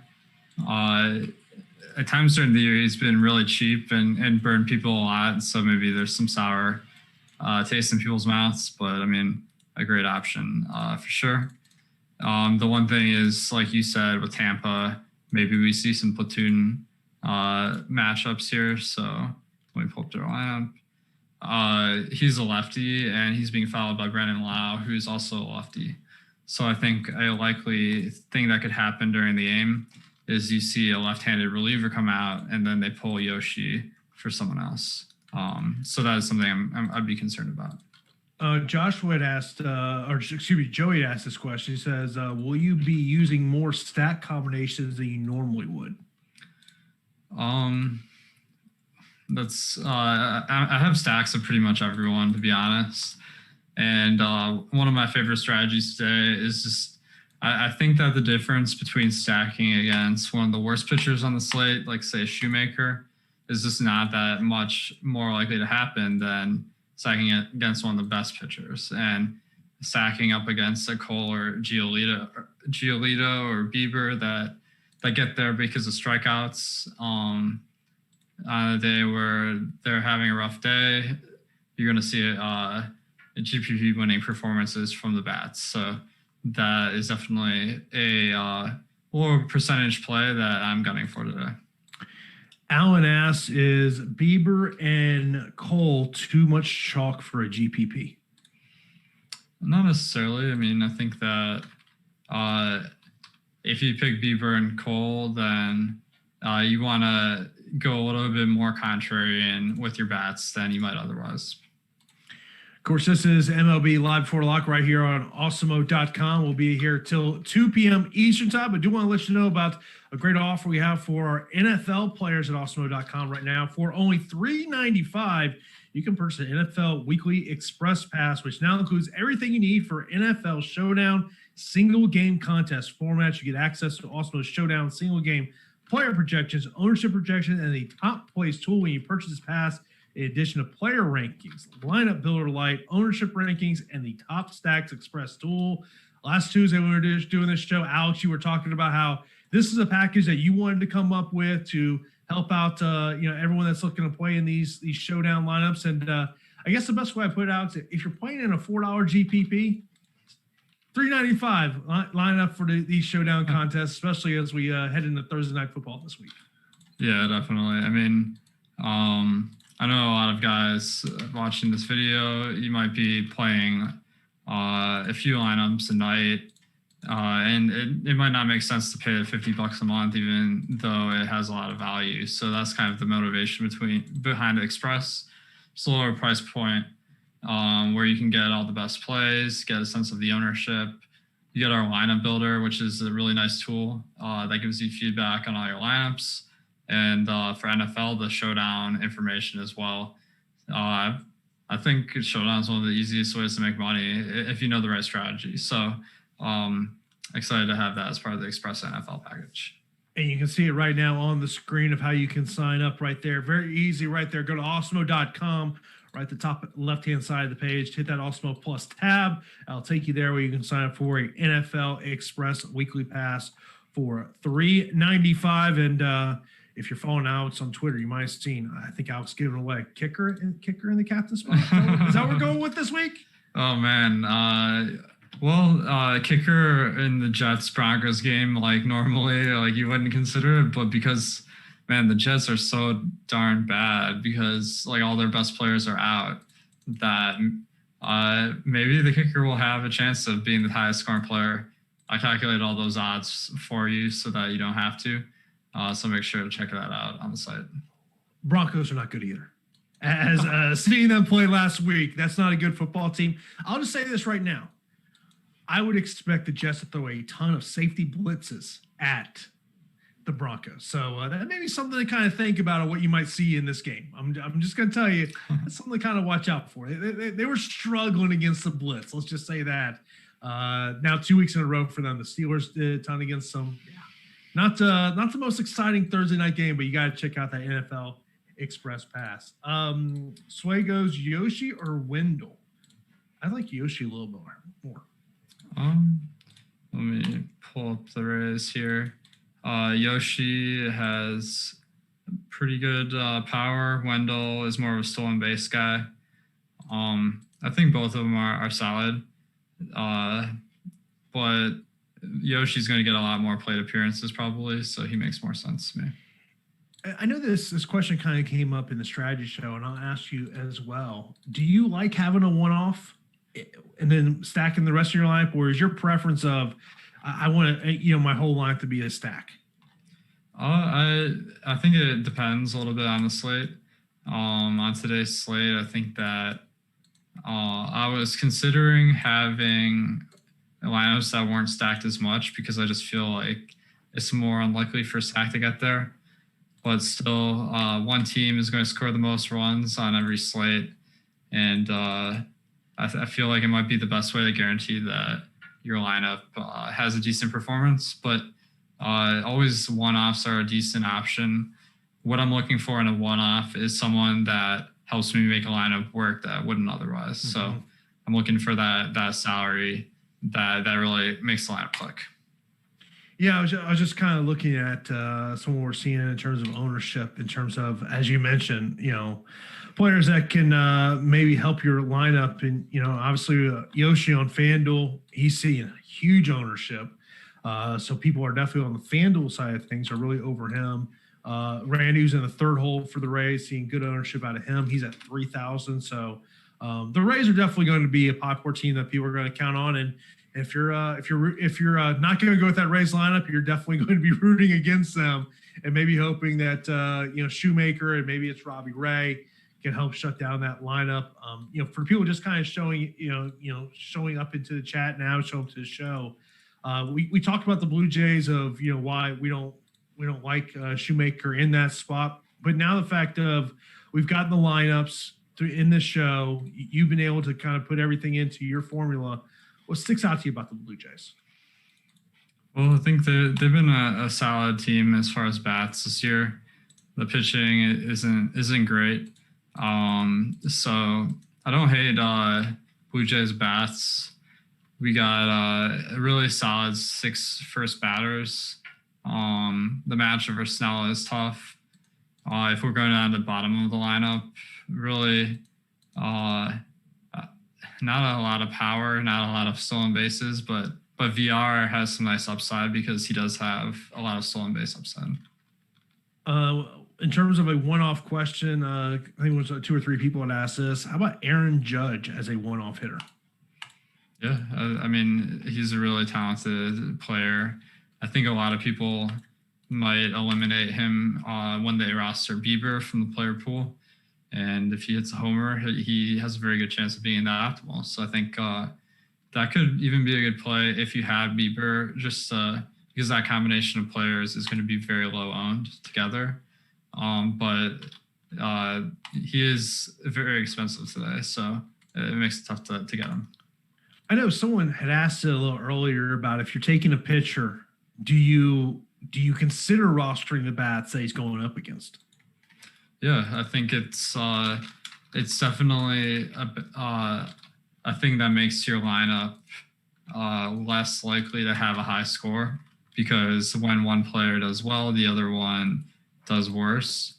At times during the year, he's been really cheap and burned people a lot. So maybe there's some sour taste in people's mouths. But, I mean, a great option for sure. The one thing is, like you said, with Tampa, maybe we see some platoon matchups here. So let me pull up their lineup. He's a lefty, and he's being followed by Brandon Lau, who's also a lefty. So I think a likely thing that could happen during the game is you see a left-handed reliever come out, and then they pull Yoshi for someone else. So that is something I'd be concerned about. Joshua had asked, Joey had asked this question. He says, will you be using more stack combinations than you normally would? I have stacks of pretty much everyone, to be honest. And one of my favorite strategies today is just, I think that the difference between stacking against one of the worst pitchers on the slate, like say Shoemaker, is just not that much more likely to happen than stacking against one of the best pitchers. And stacking up against a Cole or Giolito or Bieber that get there because of strikeouts. On a day where they're having a rough day, you're going to see a GPP winning performances from the bats. So that is definitely a lower percentage play that I'm gunning for today. Alan asks, is Bieber and Cole too much chalk for a GPP? Not necessarily. I mean, I think that if you pick Bieber and Cole, then you want to go a little bit more contrarian with your bats than you might otherwise. Of course, this is MLB Live Before Lock right here on Awesemo.com. We'll be here till 2 p.m. Eastern time. I do want to let you know about a great offer we have for our NFL players at Awesemo.com right now. For only $3.95, you can purchase an NFL Weekly Express Pass, which now includes everything you need for NFL Showdown single game contest formats. You get access to Awesemo Showdown single game player projections, ownership projections, and the top place tool when you purchase this pass. in addition to player rankings, lineup builder light, ownership rankings, and the top stacks express tool. Last Tuesday when we were doing this show, Alex, you were talking about how this is a package that you wanted to come up with to help out everyone that's looking to play in these showdown lineups. And I guess the best way I put it out is if you're playing in a $4 GPP, $3.95 line up for these showdown contests, especially as we head into Thursday night football this week. Yeah, definitely. I mean, I know a lot of guys watching this video, you might be playing a few lineups a night, and it might not make sense to pay $50 a month, even though it has a lot of value. So that's kind of the motivation behind Express. It's a lower price point where you can get all the best plays, get a sense of the ownership. You get our lineup builder, which is a really nice tool that gives you feedback on all your lineups. And for NFL, the showdown information as well. I think showdown is one of the easiest ways to make money if you know the right strategy. So excited to have that as part of the Express NFL package. And you can see it right now on the screen of how you can sign up right there. Very easy right there. Go to awesemo.com, right at the top left-hand side of the page. Hit that Awesemo Plus tab. I'll take you there where you can sign up for a NFL Express weekly pass for $3.95. And if you're following Alex on Twitter, you might have seen, I think Alex giving away a kicker in the captain spot. Is that what we're going with this week? Oh, man. Kicker in the Jets-Broncos game, like normally, like you wouldn't consider it, but because, man, the Jets are so darn bad because like all their best players are out that maybe the kicker will have a chance of being the highest scoring player. I calculate all those odds for you so that you don't have to. So make sure to check that out on the site. Broncos are not good either. As seeing them play last week, that's not a good football team. I'll just say this right now. I would expect the Jets to throw a ton of safety blitzes at the Broncos. So that may be something to kind of think about what you might see in this game. I'm just going to tell you, that's something to kind of watch out for. They were struggling against the blitz. Let's just say that. Now 2 weeks in a row for them. The Steelers did a ton against them. Not the most exciting Thursday night game, but you got to check out that NFL Express Pass. Sway goes Yoshi or Wendell? I like Yoshi a little bit more. Let me pull up the Rays here. Yoshi has pretty good power. Wendell is more of a stolen base guy. I think both of them are solid. But Yoshi's going to get a lot more plate appearances probably, so he makes more sense to me. I know this question kind of came up in the strategy show, and I'll ask you as well. Do you like having a one-off and then stacking the rest of your lineup, or is your preference of I want my whole lineup to be a stack? I think it depends a little bit on the slate. On today's slate, I think that I was considering having lineups that weren't stacked as much because I just feel like it's more unlikely for a stack to get there. But still, one team is going to score the most runs on every slate. And I feel like it might be the best way to guarantee that your lineup has a decent performance. But always one-offs are a decent option. What I'm looking for in a one-off is someone that helps me make a lineup work that wouldn't otherwise. Mm-hmm. So I'm looking for that salary that really makes the lineup click. Yeah, I was just kind of looking at some what we're seeing in terms of ownership, in terms of, as you mentioned, players that can maybe help your lineup. And, obviously Yoshi on FanDuel, he's seeing huge ownership. So people are definitely on the FanDuel side of things are really over him. Randy, who's in the third hole for the Rays, seeing good ownership out of him. He's at 3,000. So the Rays are definitely going to be a popular team that people are going to count on. And if you're not going to go with that Rays lineup, you're definitely going to be rooting against them and maybe hoping that Shoemaker and maybe it's Robbie Ray can help shut down that lineup. For people just kind of showing up into the chat now, show up to the show. We talked about the Blue Jays of why we don't like Shoemaker in that spot, but now the fact of we've gotten the lineups in this show, you've been able to kind of put everything into your formula. What sticks out to you about the Blue Jays? Well, I think they've been a solid team as far as bats this year. The pitching isn't great. So I don't hate Blue Jays bats. We got a really solid 6 first batters. The matchup for Snell is tough. If we're going down to the bottom of the lineup, really not a lot of power, not a lot of stolen bases, but VR has some nice upside because he does have a lot of stolen base upside. In terms of a one-off question, I think it was 2 or 3 people had asked this. How about Aaron Judge as a one-off hitter? Yeah, I mean, he's a really talented player. I think a lot of people might eliminate him when they roster Bieber from the player pool. And if he hits a homer, he has a very good chance of being that optimal. So I think that could even be a good play if you have Bieber, just because that combination of players is going to be very low owned together. But he is very expensive today, so it makes it tough to get him. I know someone had asked it a little earlier about if you're taking a pitcher, do you consider rostering the bats that he's going up against? Yeah, I think it's definitely a thing that makes your lineup less likely to have a high score, because when one player does well, the other one does worse,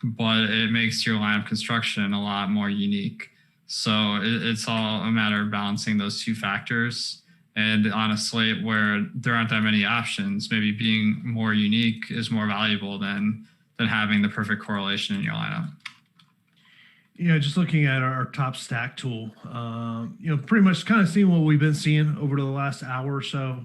but it makes your lineup construction a lot more unique. So it's all a matter of balancing those 2 factors. And on a slate where there aren't that many options, maybe being more unique is more valuable than having the perfect correlation in your lineup. Just looking at our top stack tool, pretty much kind of seeing what we've been seeing over the last hour or so.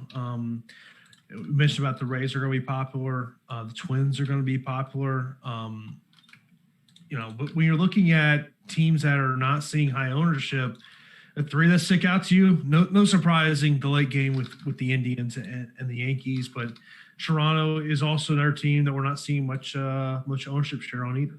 We mentioned about the Rays are going to be popular. The Twins are going to be popular. But when you're looking at teams that are not seeing high ownership, the 3 that stick out to you, no surprising the late game with the Indians and the Yankees, but Toronto is also another team that we're not seeing much ownership share on either.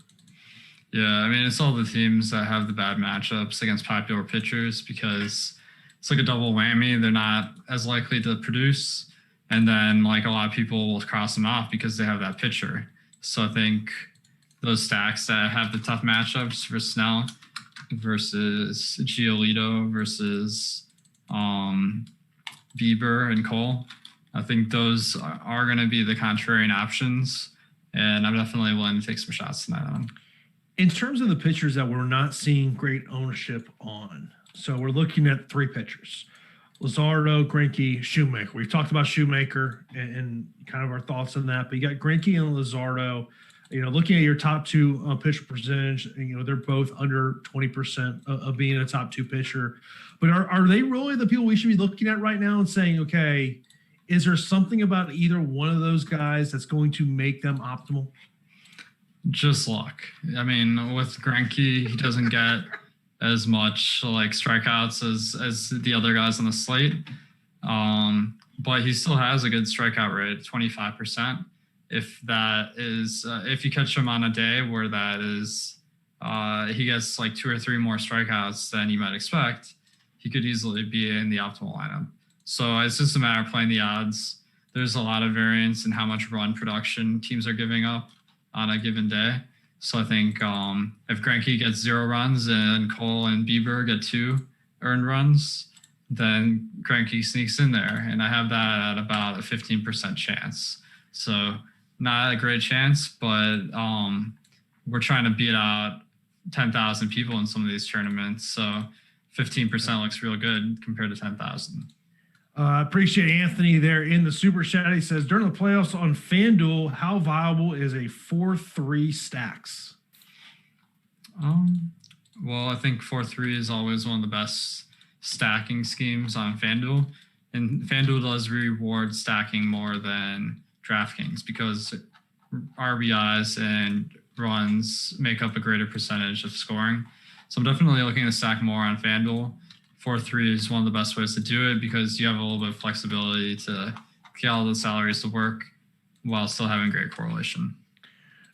Yeah, I mean, it's all the teams that have the bad matchups against popular pitchers, because it's like a double whammy. They're not as likely to produce, and then like a lot of people will cross them off because they have that pitcher. So I think those stacks that have the tough matchups for Snell versus Giolito versus Bieber and Cole, I think those are going to be the contrarian options, and I'm definitely willing to take some shots tonight on. In terms of the pitchers that we're not seeing great ownership on, so we're looking at 3 pitchers: Luzardo, Greinke, Shoemaker. We've talked about Shoemaker and kind of our thoughts on that, but you got Greinke and Luzardo. Looking at your top 2 pitcher percentage, they're both under 20% of being a top 2 pitcher. But are they really the people we should be looking at right now and saying, okay, is there something about either one of those guys that's going to make them optimal? Just luck. I mean, with Greinke, he doesn't get as much like strikeouts as the other guys on the slate, but he still has a good strikeout rate, 25%. If that is, if you catch him on a day where that is, he gets like 2 or 3 more strikeouts than you might expect, he could easily be in the optimal lineup. So it's just a matter of playing the odds. There's a lot of variance in how much run production teams are giving up on a given day. So I think if Greinke gets 0 runs and Cole and Bieber get 2 earned runs, then Greinke sneaks in there. And I have that at about a 15% chance. So not a great chance, but we're trying to beat out 10,000 people in some of these tournaments. So 15% looks real good compared to 10,000. Appreciate Anthony there in the super chat. He says, during the playoffs on FanDuel, how viable is a 4-3 stacks? Well, I think 4-3 is always one of the best stacking schemes on FanDuel. And FanDuel does reward stacking more than DraftKings because RBIs and runs make up a greater percentage of scoring. So I'm definitely looking to stack more on FanDuel. 4-3 is one of the best ways to do it because you have a little bit of flexibility to get all the salaries to work while still having great correlation.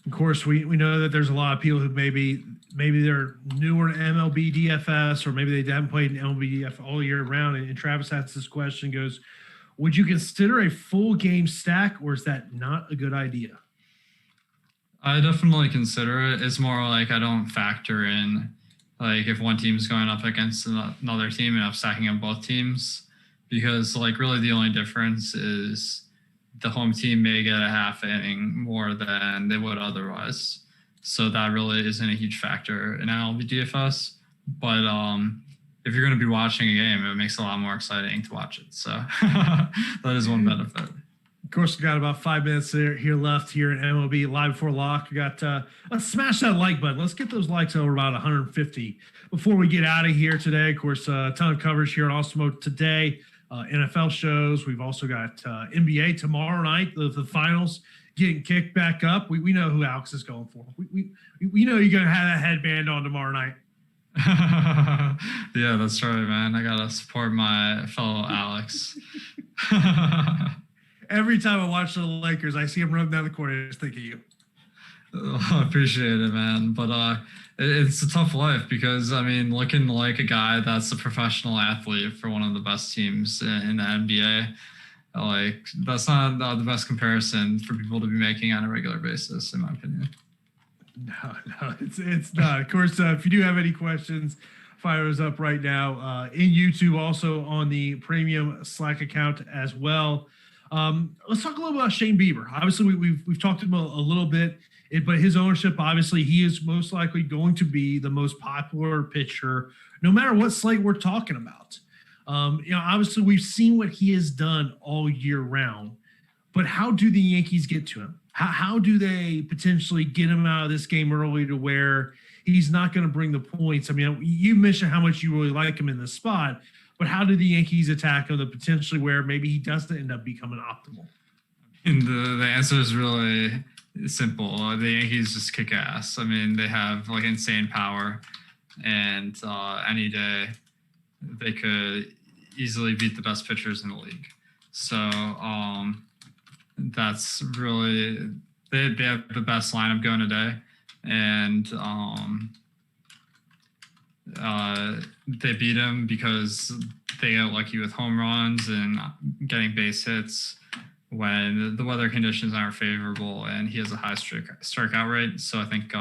Of course, we know that there's a lot of people who maybe they're newer to MLB DFS, or maybe they haven't played in MLB DFS all year round. And Travis asks this question, goes, would you consider a full game stack, or is that not a good idea? I definitely consider it. It's more like I don't factor in like if one team's going up against another team and I'm stacking up both teams, because like really the only difference is the home team may get a half inning more than they would otherwise. So that really isn't a huge factor in MLB DFS. But if you're going to be watching a game, it makes it a lot more exciting to watch it. So that is one benefit. Of course, we got about 5 minutes here left here in MLB Live Before Lock. We got let's smash that like button. Let's get those likes over about 150 before we get out of here today. Of course, a ton of coverage here on Awesemo today. NFL shows. We've also got NBA tomorrow night. The finals getting kicked back up. We know who Alex is going for. We know you're going to have that headband on tomorrow night. Yeah, that's right, man. I gotta support my fellow Alex. Every time I watch the Lakers, I see him run down the court. I just think of you. I appreciate it, man. But it's a tough life because, I mean, looking like a guy that's a professional athlete for one of the best teams in the NBA, like that's not the best comparison for people to be making on a regular basis, in my opinion. No, it's not. Of course, if you do have any questions, fire those up right now in YouTube, also on the premium Slack account as well. Let's talk a little about Shane Bieber. Obviously, we've talked to him a little bit, but his ownership, obviously, he is most likely going to be the most popular pitcher, no matter what slate we're talking about. Obviously, we've seen what he has done all year round, but how do the Yankees get to him? How do they potentially get him out of this game early to where he's not going to bring the points? I mean, you mentioned how much you really like him in this spot, but how do the Yankees attack him to potentially where maybe he doesn't end up becoming optimal? And the answer is really simple. The Yankees just kick ass. I mean, they have like insane power, and any day they could easily beat the best pitchers in the league. So that's really they have the best lineup going today, and they beat him because they get lucky with home runs and getting base hits when the weather conditions aren't favorable, and he has a high strikeout rate. So I think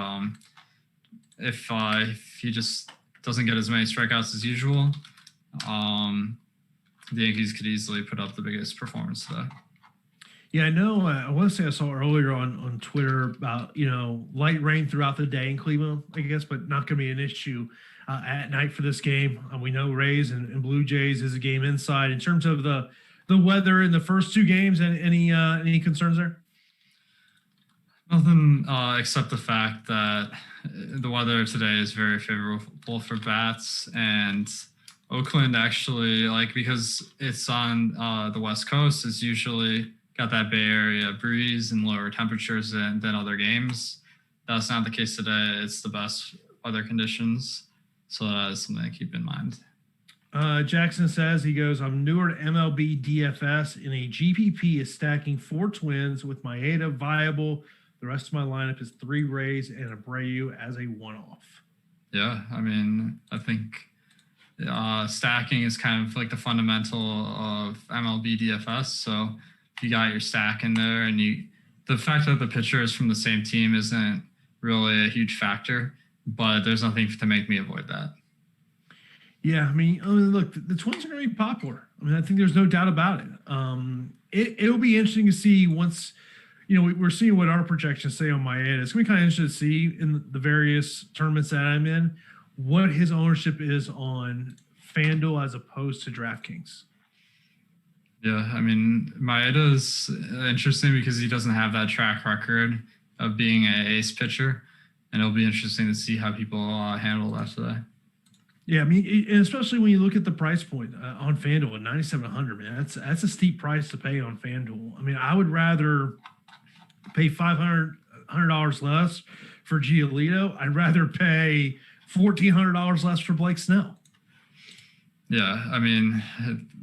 if he just doesn't get as many strikeouts as usual, the Yankees could easily put up the biggest performance today. Yeah, I know. I want to say I saw earlier on Twitter about, light rain throughout the day in Cleveland, I guess, but not going to be an issue at night for this game. We know Rays and Blue Jays is a game inside. In terms of the weather in the first two games, and any concerns there? Nothing except the fact that the weather today is very favorable for bats, and Oakland actually, because it's on the West Coast, is usually got that Bay Area breeze and lower temperatures than other games. That's not the case today. It's the best weather conditions. So that is something to keep in mind. Jackson says, he goes, I'm newer to MLB DFS in a GPP is stacking 4 Twins with Maeda viable. The rest of my lineup is 3 Rays and Abreu as a one-off. Yeah, I mean, I think stacking is kind of like the fundamental of MLB DFS. So if you got your stack in there, and the fact that the pitcher is from the same team isn't really a huge factor, but there's nothing to make me avoid that. Yeah, I mean, look, the Twins are going to be popular. I mean, I think there's no doubt about it. It'll be interesting to see once, we're seeing what our projections say on Maeda. It's going to be kind of interesting to see in the various tournaments that I'm in what his ownership is on FanDuel as opposed to DraftKings. Yeah, I mean, Maeda is interesting because he doesn't have that track record of being an ace pitcher, and it'll be interesting to see how people handle that today. Yeah, I mean, especially when you look at the price point on FanDuel at $9,700, man, that's a steep price to pay on FanDuel. I mean, I would rather pay $100 less for Giolito. I'd rather pay $1,400 less for Blake Snell. Yeah, I mean,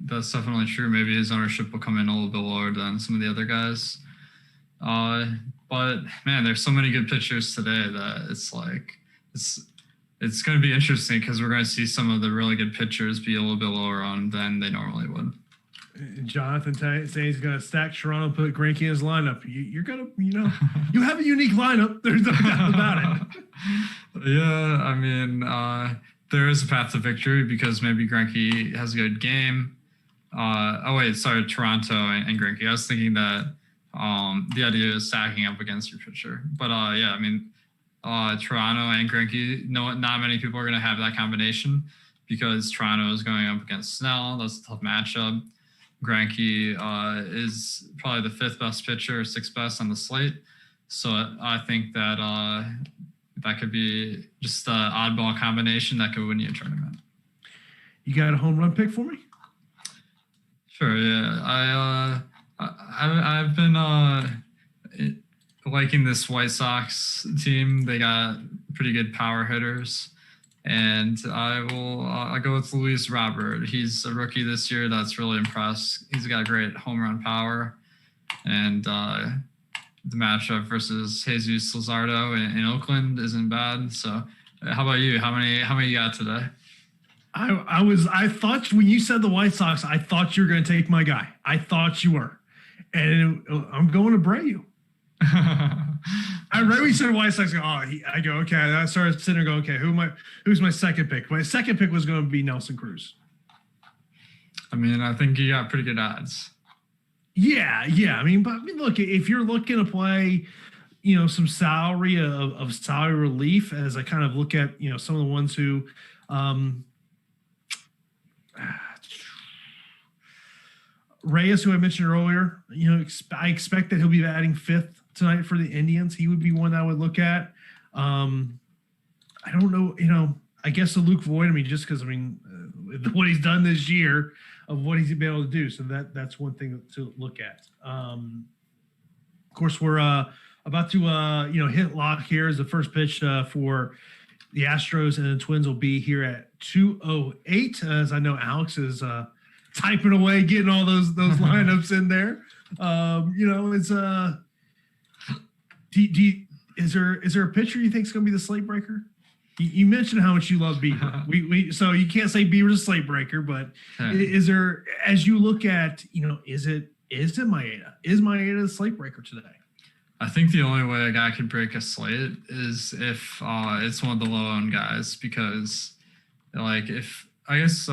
that's definitely true. Maybe his ownership will come in a little bit lower than some of the other guys. But man, there's so many good pitchers today that it's going to be interesting because we're going to see some of the really good pitchers be a little bit lower on than they normally would. Jonathan saying he's going to stack Toronto and put Greinke in his lineup. You're going to, you have a unique lineup. There's no doubt about it. Yeah, I mean, there is a path to victory because maybe Greinke has a good game. Toronto and Greinke. I was thinking that the idea is stacking up against your pitcher. But yeah, I mean, Toronto and Greinke, not many people are going to have that combination because Toronto is going up against Snell. That's a tough matchup. Greinke is probably the 5th best pitcher, 6th best on the slate. So I think that that could be just an oddball combination that could win you a tournament. You got a home run pick for me? Sure, yeah. I've been liking this White Sox team. They got pretty good power hitters. And I'll go with Luis Robert. He's a rookie this year that's really impressed. He's got great home run power. And the matchup versus Jesus Luzardo in Oakland isn't bad. So how about you? How many you got today? I thought when you said the White Sox, I thought you were going to take my guy. I thought you were. And I'm going to Abreu. I read when you said White Sox. I go, okay. I started sitting there going, okay, who's my second pick? My second pick was going to be Nelson Cruz. I mean, I think you got pretty good odds. Yeah. I mean, look, if you're looking to play, some salary of salary relief, as I kind of look at, some of the ones who, Reyes, who I mentioned earlier, I expect that he'll be batting 5th tonight for the Indians. He would be one that I would look at. I don't know, I guess the Luke Voigt, just because, what he's done this year of what he's been able to do. So that's one thing to look at. Of course, we're about to, hit lock here as the first pitch for the Astros and the Twins will be here at 2:08. As I know, Alex is typing away, getting all those lineups in there. Is there a pitcher you think is going to be the slate breaker? You mentioned how much you love Bieber. So you can't say Bieber's a slate breaker, but is there, as you look at, is it Maeda? Is Maeda the slate breaker today? I think the only way a guy could break a slate is if it's one of the low-owned guys, because let's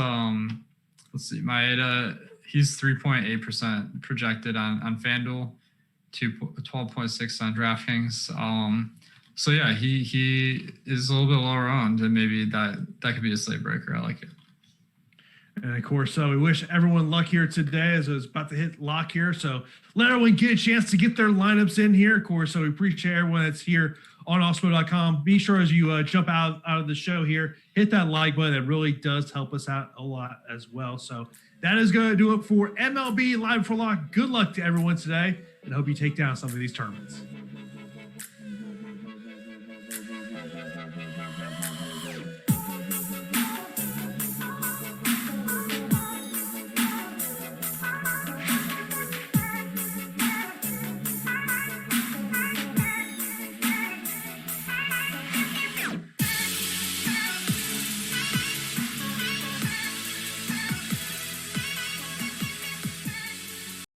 see, Maeda, he's 3.8% projected on FanDuel, 12.6 on DraftKings. So yeah, he is a little bit lower owned, and maybe that could be a slate breaker. I like it. And of course, we wish everyone luck here today as it's about to hit lock here. So let everyone get a chance to get their lineups in here. Of course, so we appreciate everyone that's here on Awesemo.com. Be sure as you jump out of the show here, hit that like button. That really does help us out a lot as well. So that is going to do it for MLB Live for Lock. Good luck to everyone today, and I hope you take down some of these tournaments.